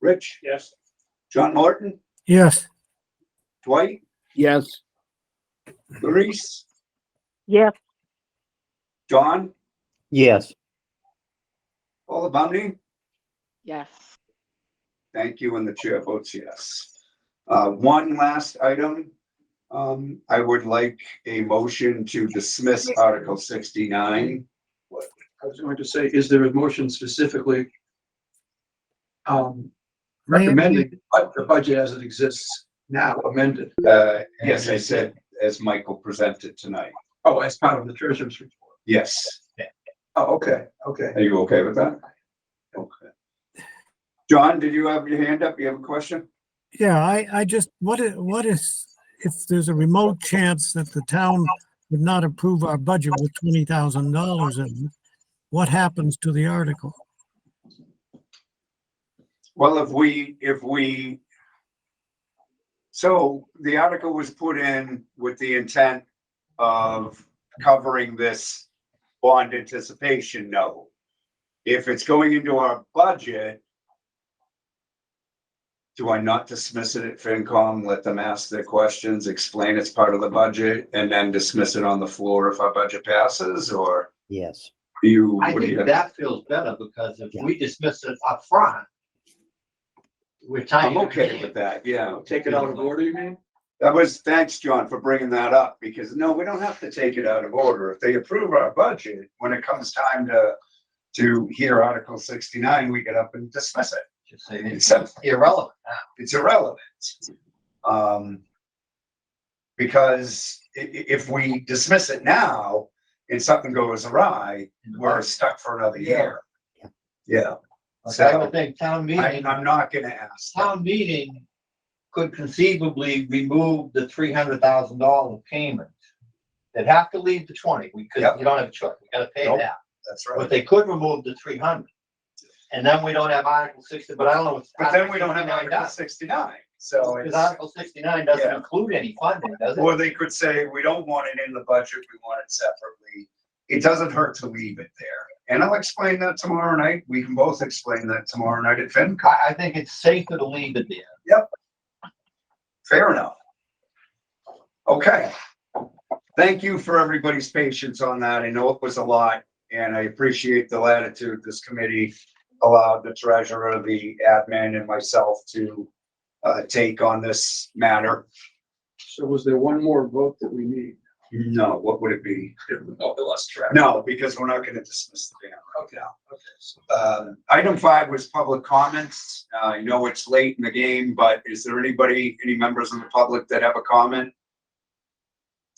Rich? Yes. John Morton? Yes. Dwight? Yes. Larice? Yes. John? Yes. Ola Bundy? Yes. Thank you, and the chair votes yes. One last item. I would like a motion to dismiss Article 69. I was going to say, is there a motion specifically May- recommending the budget as it exists now amended? Yes, I said as Michael presented tonight. Oh, as part of the treasurer's report. Yes. Oh, okay, okay. Are you okay with that? Okay. John, did you have your hand up? You have a question? Yeah, I just, what is, if there's a remote chance that the town would not approve our budget with $20,000 in it, what happens to the article? Well, so the article was put in with the intent of covering this bond anticipation note. If it's going into our budget, do I not dismiss it at FinCom, let them ask their questions, explain it's part of the budget, and then dismiss it on the floor if our budget passes, or Yes. do you? I what do think you- that feels better because if Yeah. we dismiss it up front, we're tying. I'm okay with that, yeah. Take it out of order, you mean? Thanks, John, for bringing that up, because no, we don't have to take it out of order. If they approve our budget, when it comes time to hear Article 69, we get up and dismiss it. Just say it's irrelevant now. It's irrelevant. Because if we dismiss it now and something goes awry, we're stuck for another year. Yeah. Like, I would think town meeting, I'm not gonna ask. town meeting could conceivably remove the $300,000 payment. They'd have to leave the 20, because Yep. you don't have a choice, we gotta pay Nope. that. That's But right. they could remove the 300. And then we don't have Article 60, but I don't know. what's But then we don't have Article Article 69 69, so Because it's, Article 69 doesn't Yeah. include any funding, does it? or they could say, we don't want it in the budget, we want it separately. It doesn't hurt to leave it there. And I'll explain that tomorrow night. We can both explain that tomorrow night at FinCom. I think it's safer to leave it there. Fair enough. Okay. Thank you for everybody's patience on that. I know it was a lot, and I appreciate the latitude this committee allowed the treasurer, the admin, and myself to take on this matter. So was there one more vote that we need? No, what would it be? Oh, the last track. No, because we're not gonna dismiss the ban right Okay, now. okay. So Item 5 was public comments. I know it's late in the game, but is there anybody, any members of the public that have a comment?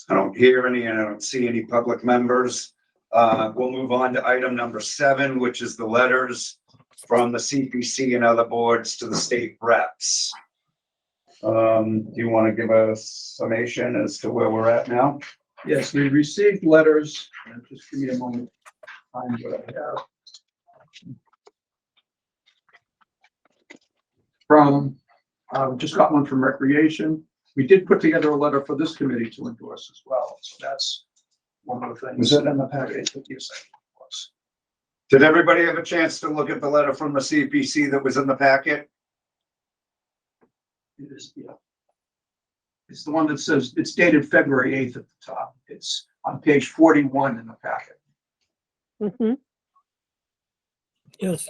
I don't hear any, and I don't see any public members. We'll move on to item number 7, which is the letters from the CPC and other boards to the state reps. Do you want to give a summation as to where we're at now? Yes, we received letters, and just give me a moment. to Find what I have. From, just got one from Recreation. We did put together a letter for this committee to endorse as well, so that's one of the things. Was it in the package? Yes, it was. Did everybody have a chance to look at the letter from the CPC that was in the packet? It is, yeah. It's the one that says, it's dated February 8th at the top. It's on page 41 in the packet. Mm-hmm. Yes.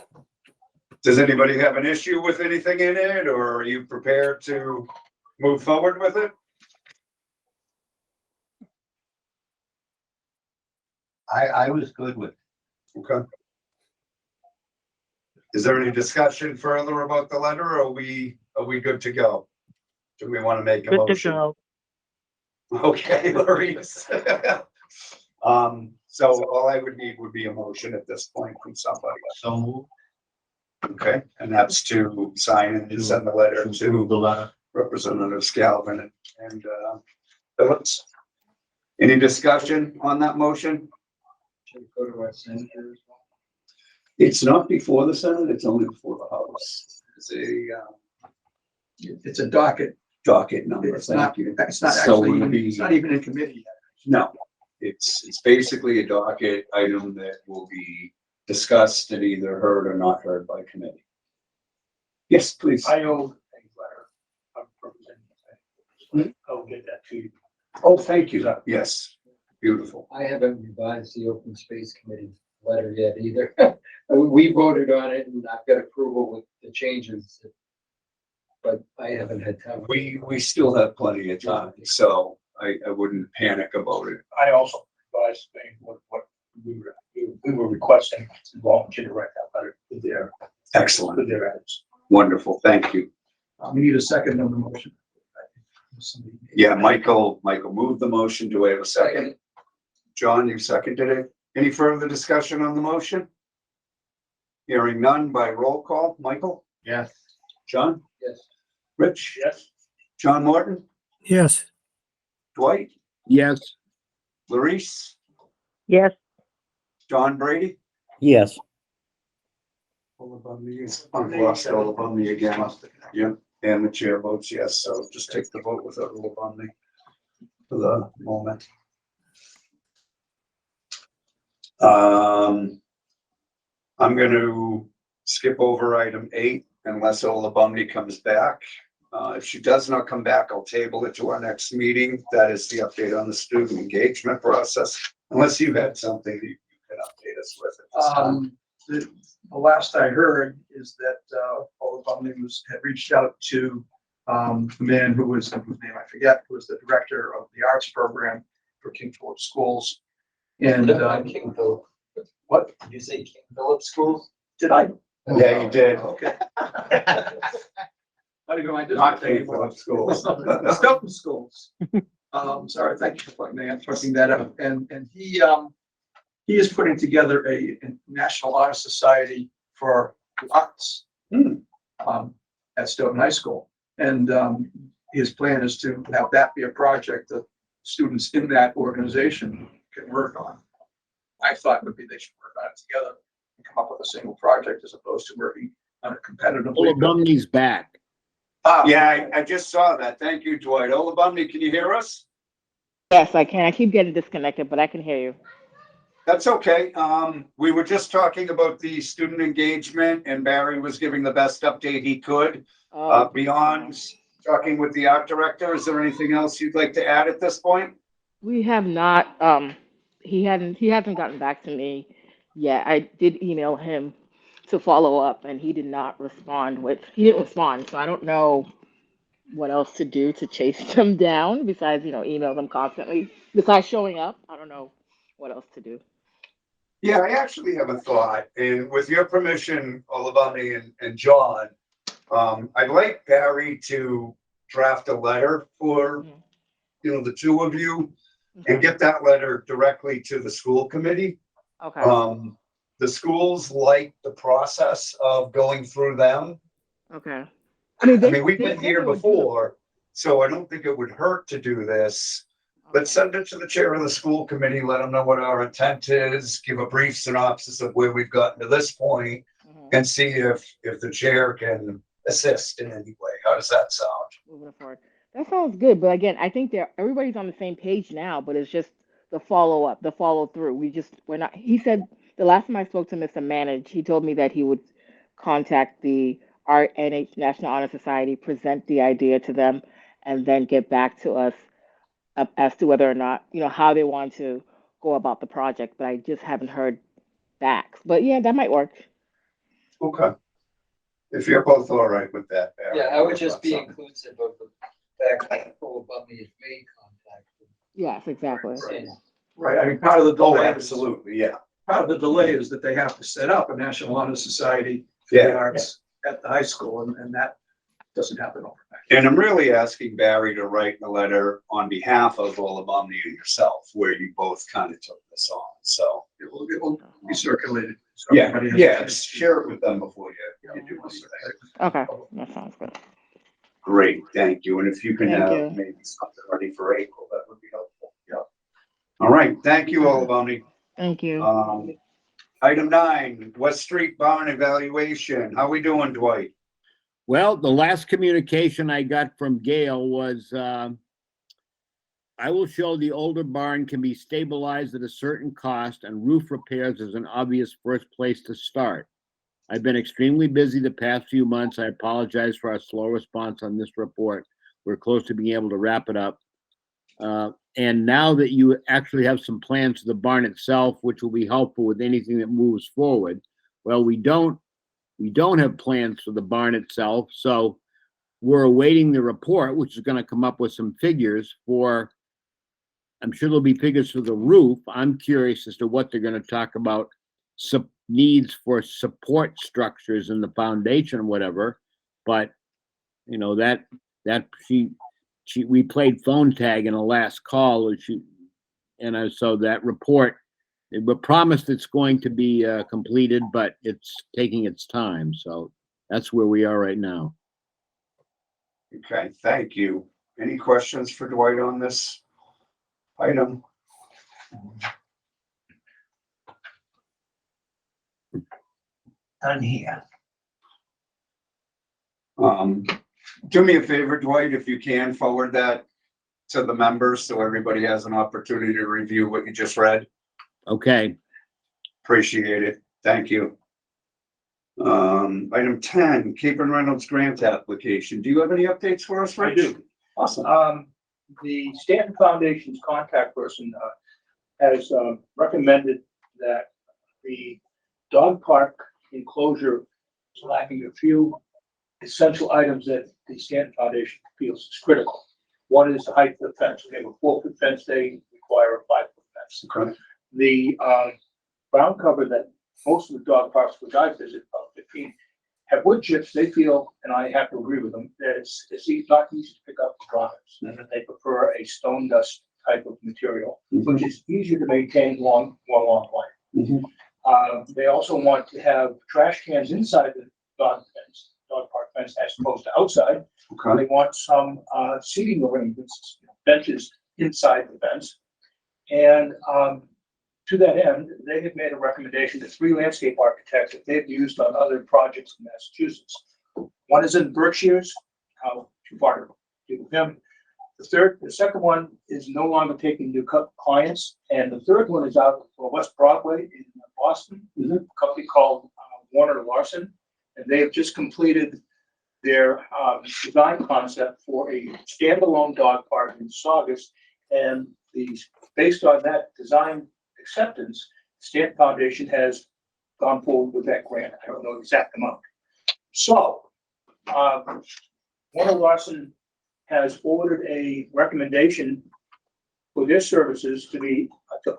Does anybody have an issue with anything in it, or are you prepared to move forward with it? I was good with it. Okay. Is there any discussion further about the letter, or are we good to go? Do we want to make a Good to motion? go. Okay, Maurice. So all I would need would be a motion at this point from somebody. So move Okay, and that's to sign and send the letter to to approve the letter. Representative Scalvin and Phillips. Any discussion on that motion? Should we go to our senator as well? It's not before the Senate, it's only before the House. It's a It's a docket. docket number, It's not, thank you. it's not So actually, it'll be- it's not even in committee yet. No, it's basically a docket item that will be discussed and either heard or not heard by committee. Yes, please. I owe a letter. I'm representing. I'll get that to you. Oh, thank you. Yes, beautiful. I haven't revised the open space committee letter yet either. We voted on it and I've got approval with the changes. But I haven't had time. We still have plenty of time, so I wouldn't panic about it. I also advised what we were requesting, volunteer to write that letter with Excellent, their ads. wonderful, thank you. We need a second on the motion. Yeah, Michael moved the motion. Do I have a second? John, you seconded it. Any further discussion on the motion? Hearing none by roll call. Michael? Yes. John? Yes. Rich? Yes. John Morton? Yes. Dwight? Yes. Larice? Yes. John Brady? Yes. I've lost Olabundy again. Yeah, and the chair votes yes, so just take the vote without Olabundy for the moment. I'm going to skip over item 8 unless Olabundy comes back. If she does not come back, I'll table it to our next meeting. That is the update on the student engagement process. Unless you had something that you can update us with at this time. The last I heard is that, Olabundy had reached out to, the man whose name I forget, who was the director of the arts program for King Philip Schools. And, King Philip. what, Did you say King Philip Schools? did I? Yeah, you did. Okay. Not even my Not district King anymore. Philip Schools. Stoughton Schools. Sorry, thank you for pointing that out. And he is putting together a National Honor Society for arts. At Stoughton High School. And his plan is to have that be a project that students in that organization can work on. I thought would be they should work on it together and come come up with a single project as opposed to working on it competitively. Olabumney's back. Yeah, I just saw that. Thank you, Dwight. Olabumney, can you hear us? Yes, I can. I keep getting disconnected, but I can hear you. That's okay. We were just talking about the student engagement and Barry was giving the best update he could. Beyond talking with the art director, is there anything else you'd like to add at this point? We have not, he hasn't gotten back to me yet. I did email him to follow up and he didn't respond. So I don't know what else to do to chase them down besides, email them constantly. Besides showing up, I don't know what else to do. Yeah, I actually have a thought, and with your permission, Olabumney and John, I'd like Barry to draft a letter for, the two of you and get that letter directly to the school committee. Okay. The schools like the process of going through them. Okay. We've been here before, so I don't think it would hurt to do this. Let's send it to the chair of the school committee, let them know what our intent is, give a brief synopsis of where we've gotten to this point, and see if the chair can assist in any way. How does that sound? Moving forward. That sounds good, but again, I think everybody's on the same page now, but it's just the follow up, the follow through. We're not, he said the last time I spoke to Mr. Manage, he told me that he would contact the RNH National Honor Society, present the idea to them, and then get back to us as to whether or not, how they want to go about the project, but I just haven't heard back. But yeah, that might work. Okay. If you're both all right with that, Barry. Yeah, I would just be inclusive of the fact that Olabumney has made contact. Yes, exactly. Right, part of the Oh, delay. absolutely, yeah. Part of the delay is that they have to set up a National Honor Society for the arts at the high school, and that doesn't happen overnight. And I'm really asking Barry to write a letter on behalf of Olabumney and yourself, where you both kind of took this on, so. It will be circulated. so Yeah, everybody has- yeah, share it with them before you do anything. Okay, that sounds good. Great, thank you. And if you can Thank have you. maybe something ready for April, that would be helpful. Yeah. All right, thank you, Olabumney. Thank you. Item 9, West Street Barn evaluation. How we doing, Dwight? Well, the last communication I got from Gail was, I will show the older barn can be stabilized at a certain cost and roof repairs is an obvious first place to start. I've been extremely busy the past few months. I apologize for our slow response on this report. We're close to being able to wrap it up. And now that you actually have some plans for the barn itself, which will be helpful with anything that moves forward. Well, we don't have plans for the barn itself. So we're awaiting the report, which is going to come up with some figures for, I'm sure there'll be figures for the roof. I'm curious as to what they're going to talk about, needs for support structures in the foundation or whatever. But, we played phone tag in the last call, so that report, it was promised it's going to be completed, but it's taking its time. So that's where we are right now. Okay, thank you. Any questions for Dwight on this item? Done here. Do me a favor, Dwight, if you can forward that to the members so everybody has an opportunity to review what you just read. Okay. Appreciate it. Thank you. Item 10, Cape and Reynolds grant application. Do you have any updates for us, Rich? I do. Awesome. The Stanton Foundation's contact person has recommended that the dog park enclosure is lacking a few essential items that the Stanton Foundation feels is critical. One is the height of the fence. We have a 4-foot fence, they require a 5-foot fence. Okay. The ground cover that most of the dog parks which I visit, about 15, have wood chips. They feel, and I have to agree with them, that it's not easy to pick up the products, and that they prefer a stone dust type of material, which is easier to maintain long life. They also want to have trash cans inside the dog park fence as opposed to outside. Okay. They want some seating arrangements, benches inside the fence. And to that end, they have made a recommendation to 3 landscape architects that they've used on other projects in Massachusetts. One is in Berkshire's, how too far to do with him. The second one is no longer taking new clients, and the third one is out on West Broadway in Boston. A company called Warner Larson, and they have just completed their design concept for a standalone dog park in Saugus, and based on that design acceptance, Stanton Foundation has gone forward with that grant. I don't know the exact amount. So, Warner Larson has ordered a recommendation for their services to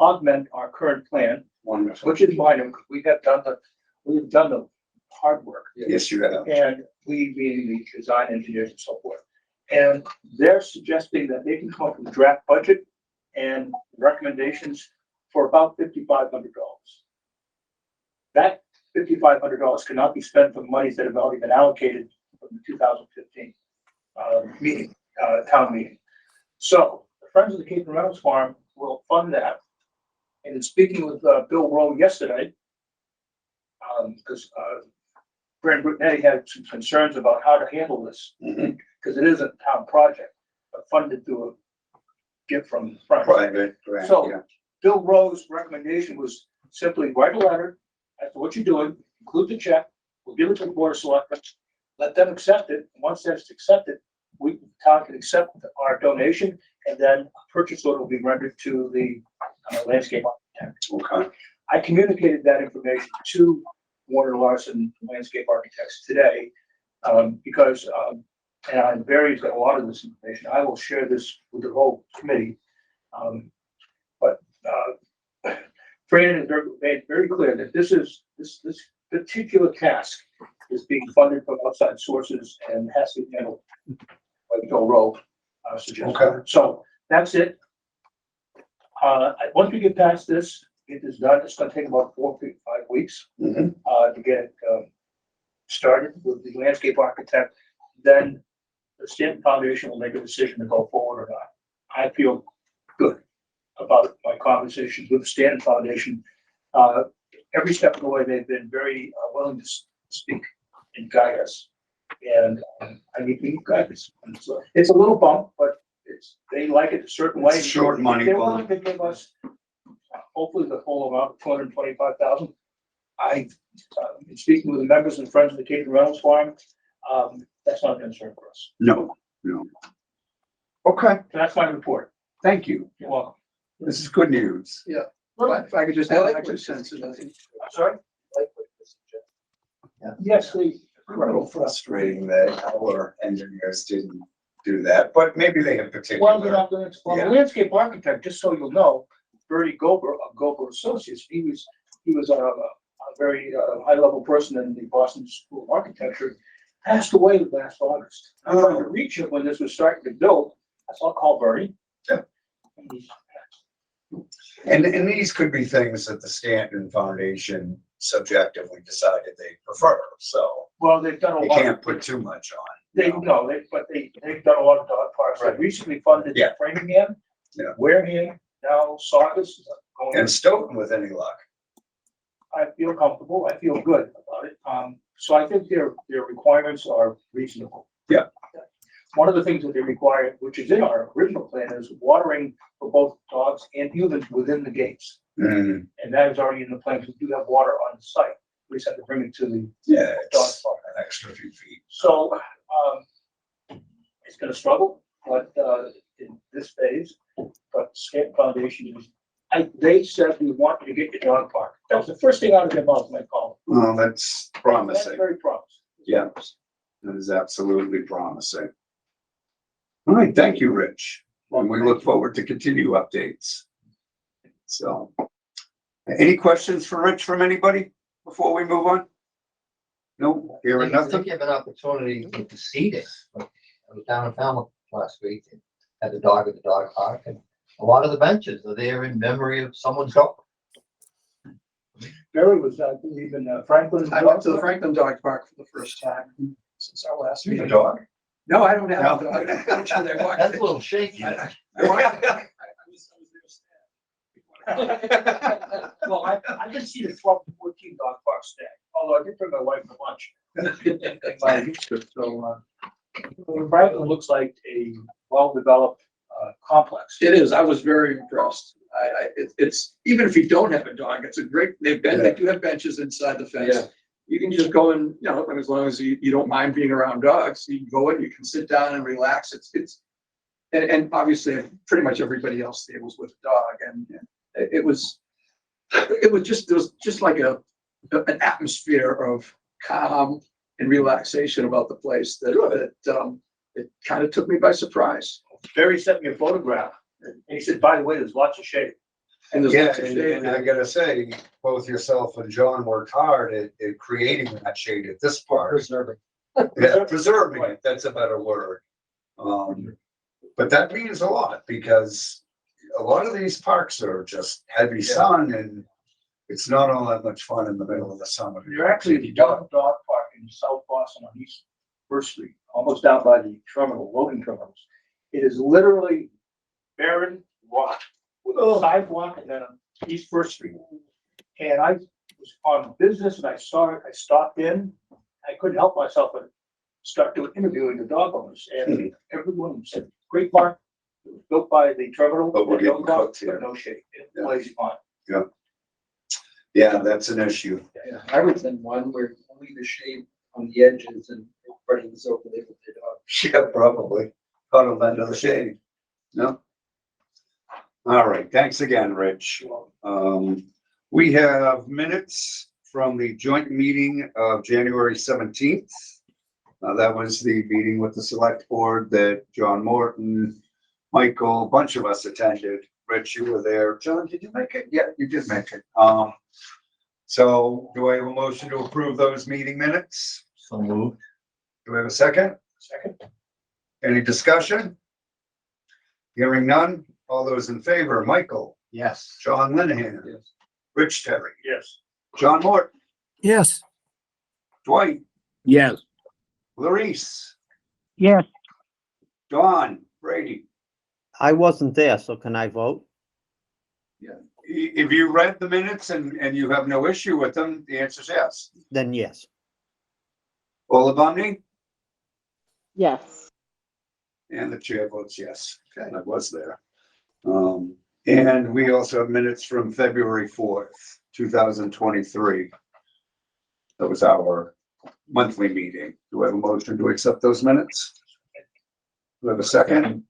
augment our current plan, Wonderful. which is minor, because we have done the hard work. Yes, you have. And we being the design engineers and so forth. And they're suggesting that they can come up with a draft budget and recommendations for about $5,500. That $5,500 cannot be spent from monies that have already been allocated from the 2015 town meeting. So the Friends of the Cape and Reynolds Farm will fund that. And in speaking with Bill Rowe yesterday, because Brent Brunetti had some concerns about how to handle this, because it is a town project, but funded through a gift from the Friends. Private grant, So- yeah. Bill Rowe's recommendation was simply write a letter as to what you're doing, include the check, we'll give it to the board of selectmen, let them accept it. And once that's accepted, town can accept our donation, and then a purchase order will be rendered to the landscape architect. Okay. I communicated that information to Warner Larson Landscape Architects today, because, and Barry's got a lot of this information. I will share this with the whole committee. But Fran has made very clear that this particular task is being funded from outside sources and has to be handled like Bill Rowe suggested. Okay. So that's it. Once we get past this, get this done, it's gonna take about 4 to 5 weeks Mhm. to get it started with the landscape architect. Then the Stanton Foundation will make a decision to go forward or not. I feel good about my conversations with the Stanton Foundation. Every step of the way, they've been very willing to speak and guide us. And I need to guide us. And so it's a little bump, but they like it a certain way. It's short money They're bump. willing to give us hopefully the full amount of $225,000. In speaking with the members and friends of the Cape and Reynolds Farm, that's not a concern for us. No. Okay, So that's my report. thank you. You're welcome. This is good news. If I could just add my 2 cents. Sorry? Yes, please. A little frustrating that our engineers didn't do that, but maybe they have Well, you're particular. not gonna, well, the Yeah. landscape architect, just so you'll know, Bertie Gober of Gober Associates, he was a very high-level person in the Boston School of Architecture, passed away last August. I tried to reach him when this was starting to build, so I'll call Bertie. Yeah. And he's- And these could be things that the Stanton Foundation subjectively decided they prefer, so Well, they've done a you lot. can't put too much on. They've done a lot of dog parks. They recently funded Yeah. Framingham, Yeah. Wareham, now Saugus. And Stoughton with any luck. I feel comfortable. I feel good about it. So I think their requirements are reasonable. Yeah. One of the things that they require, which is in our original plan, is watering for both dogs and humans within the gates. Mm, And that is already in the plans. We do have water on the site. We just have to bring it to the yeah, dog it's park. an extra few feet. So, it's gonna struggle, but, in this phase, but Stanton Foundation is, they said we want you to get your dog park. That was the first thing out of their mouth when I called. Well, that's That's promising. very promising. Yeah. That is absolutely promising. All right, thank you, Rich. And we look forward to continue updates. So, any questions for Rich from anybody before we move on? No, hearing I nothing? give an opportunity to see this. I was down in Falmouth last week, and had the dog at the dog park, and a lot of the benches are there in memory of someone's dog. Barry was, I believe, in Franklin. I went to the Franklin Dog Park for the first time since our last You have a meeting. dog? No, I don't have a No. dog. I'm sure they're walking. That's a little shaky. I was there. Well, I can see the 12 to 14 dog parks there, although I did bring my wife to lunch. My sister, so, Brighton looks like a well-developed, complex. It is. I was very impressed. It's, even if you don't have a dog, it's a great, they do have benches inside the fence. Yeah. You can just go and, as long as you don't mind being around dogs, you can go in, you can sit down and relax. And obviously pretty much everybody else there was with a dog, and it was just like an atmosphere of calm and relaxation about the place that it kind of took me by surprise. Barry sent me a photograph, and he said, by the way, there's lots of shade. And there's Yeah, lots of shade. and I gotta say, both yourself and John worked hard at creating that shade at this part. Preserving. Yeah, preserving it, that's a better word. But that means a lot, because a lot of these parks are just heavy sun, and it's not all that much fun in the middle of the summer. You're actually at the dog park in South Boston on East First Street, almost down by the terminal, loading terminals. It is literally barren rock with a sidewalk and then on East First Street. And I was on business and I saw it, I stopped in, I couldn't help myself but start doing interviewing the dog owners, and everyone said, great park. It was built by the terminal. But we're no getting dog, cooked here. but no shade. It Yeah. plays fine. Yeah, that's an issue. Yeah, I was in one where only the shade on the edges and everybody was over there with their dog. Yeah, probably. Huddled under the shade. No? All right, thanks again, Rich. We have minutes from the joint meeting of January 17th. That was the meeting with the select board that John Morton, Michael, a bunch of us attended. Rich, you were there. John, did you make it? Yeah, you did make it. So do I have a motion to approve those meeting minutes? So moved. Do we have a second? Second. Any discussion? Hearing none. All those in favor, Michael, Yes. John Linehan, Yes. Rich Terry, Yes. John Morton, Yes. Dwight, Yes. Larice, Yes. Don, Brady. I wasn't there, so can I vote? If you read the minutes and you have no issue with them, the answer is yes. Then yes. Olabunny? Yes. And the chair votes yes. Okay, I was there. And we also have minutes from February 4th, 2023. That was our monthly meeting. Do I have a motion to accept those minutes? Do I have a second?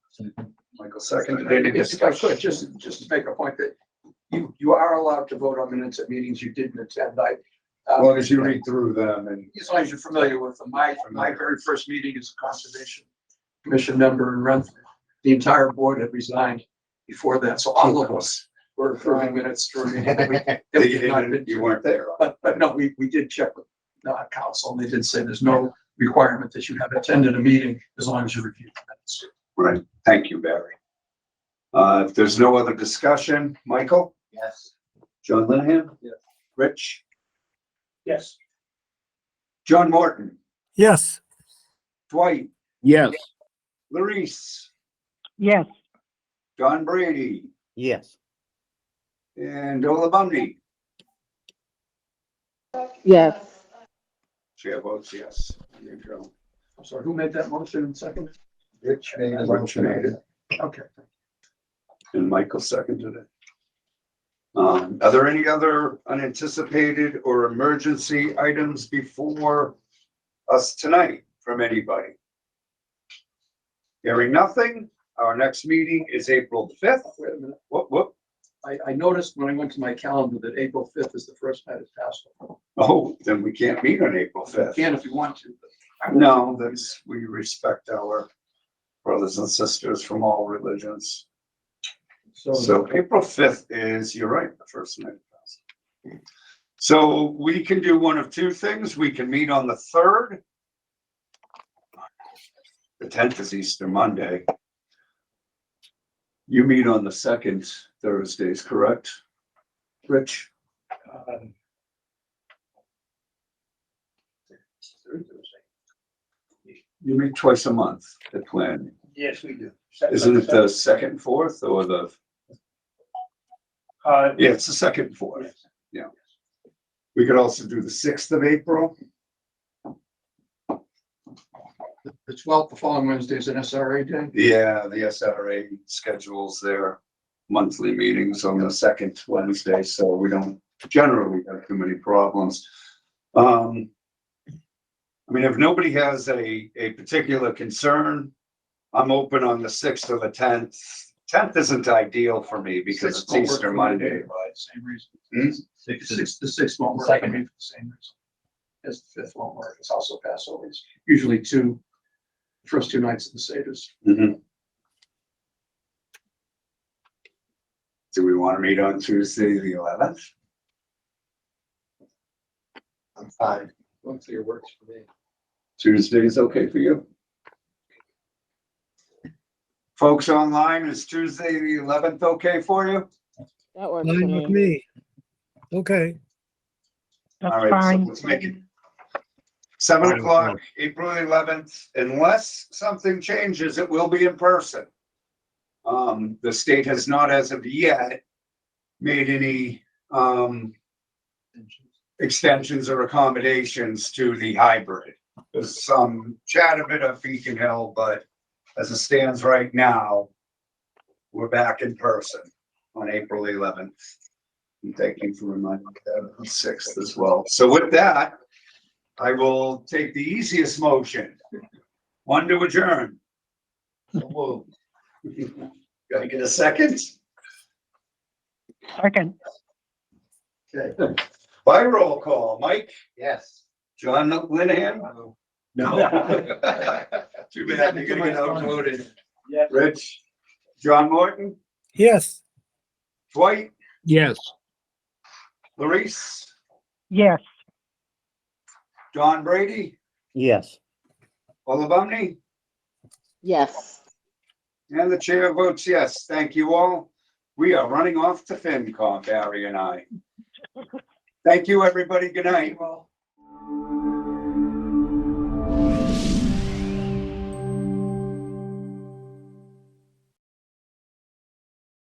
Michael seconded. Any If I could, discussion? just to make a point that you are allowed to vote on minutes at meetings you didn't attend. As long as you read through them and. As long as you're familiar with them. My very first meeting as a conservation commission member in Rentham, the entire board had resigned before that, so all of us were approving minutes for a meeting that we had not been You to. weren't there. But no, we did check with council, and they did say there's no requirement that you have attended a meeting as long as you reviewed the minutes. Right. Thank you, Barry. If there's no other discussion, Michael, Yes. John Linehan? Yes. Rich? Yes. John Morton, Yes. Dwight, Yes. Larice, Yes. Don Brady, Yes. and Olabundy. Yes. Chair votes yes. There you go. I'm sorry, who made that motion in second? Rich made a Rich made it, Okay. and Michael seconded it. Are there any other unanticipated or emergency items before us tonight from anybody? Hearing nothing, our next meeting is April 5th. Wait a minute. Whoop. I noticed when I went to my calendar that April 5th is the first night of Passover. Oh, then we can't meet on April You 5th. can if you want to. but No, that's, we respect our brothers and sisters from all religions. So April 5th is, you're right, the first night of Passover. So we can do one of two things. We can meet on the 3rd. The 10th is Easter Monday. You meet on the 2nd Thursdays, correct? Rich? You meet twice a month at planning. Yes, we do. Isn't it the 2nd, 4th, or the Yeah, it's the second and fourth. Yeah. We could also do the 6th of April. The 12th, the following Wednesday is an SRA day. Yeah, the SRA schedules their monthly meetings on the second Wednesday, so we don't generally have too many problems. I mean, if nobody has a particular concern, I'm open on the 6th or the 10th. 10th isn't ideal for me because it's Easter Monday, but Same reason. Hmm? The sixth won't work for me for the same reason. As the 5th won't work. It's also Passover. It's usually first two nights of the Seder's. Mhm. Do we want to meet on Tuesday, the 11th? I'm fine. Hopefully it works for me. Tuesday is okay for you? Folks online, is Tuesday, the 11th okay for you? That works for Fine with me. me. Okay, All right, so let's make it 7 Fine. o'clock, April 11th, unless something changes, it will be in person. The state has not as of yet made any, extensions or accommodations to the hybrid. There's some chat of it at Beacon Hill, but as it stands right now, we're back in person on April 11th. And thank you for reminding me that on the 6th as well. So with that, I will take the easiest motion. One to adjourn. Whoa. Gotta get a second? Second. Okay. By roll call, Mike, Yes. John Linehan? No. Too bad you're gonna get outvoted. Yeah. Rich, John Morton, yes. Dwight, Yes. Larice, Yes. Don Brady, Yes. Olabumney, Yes. and the chair votes yes. Thank you all. We are running off to FinCom, Barry and I. Thank you, everybody. Good night.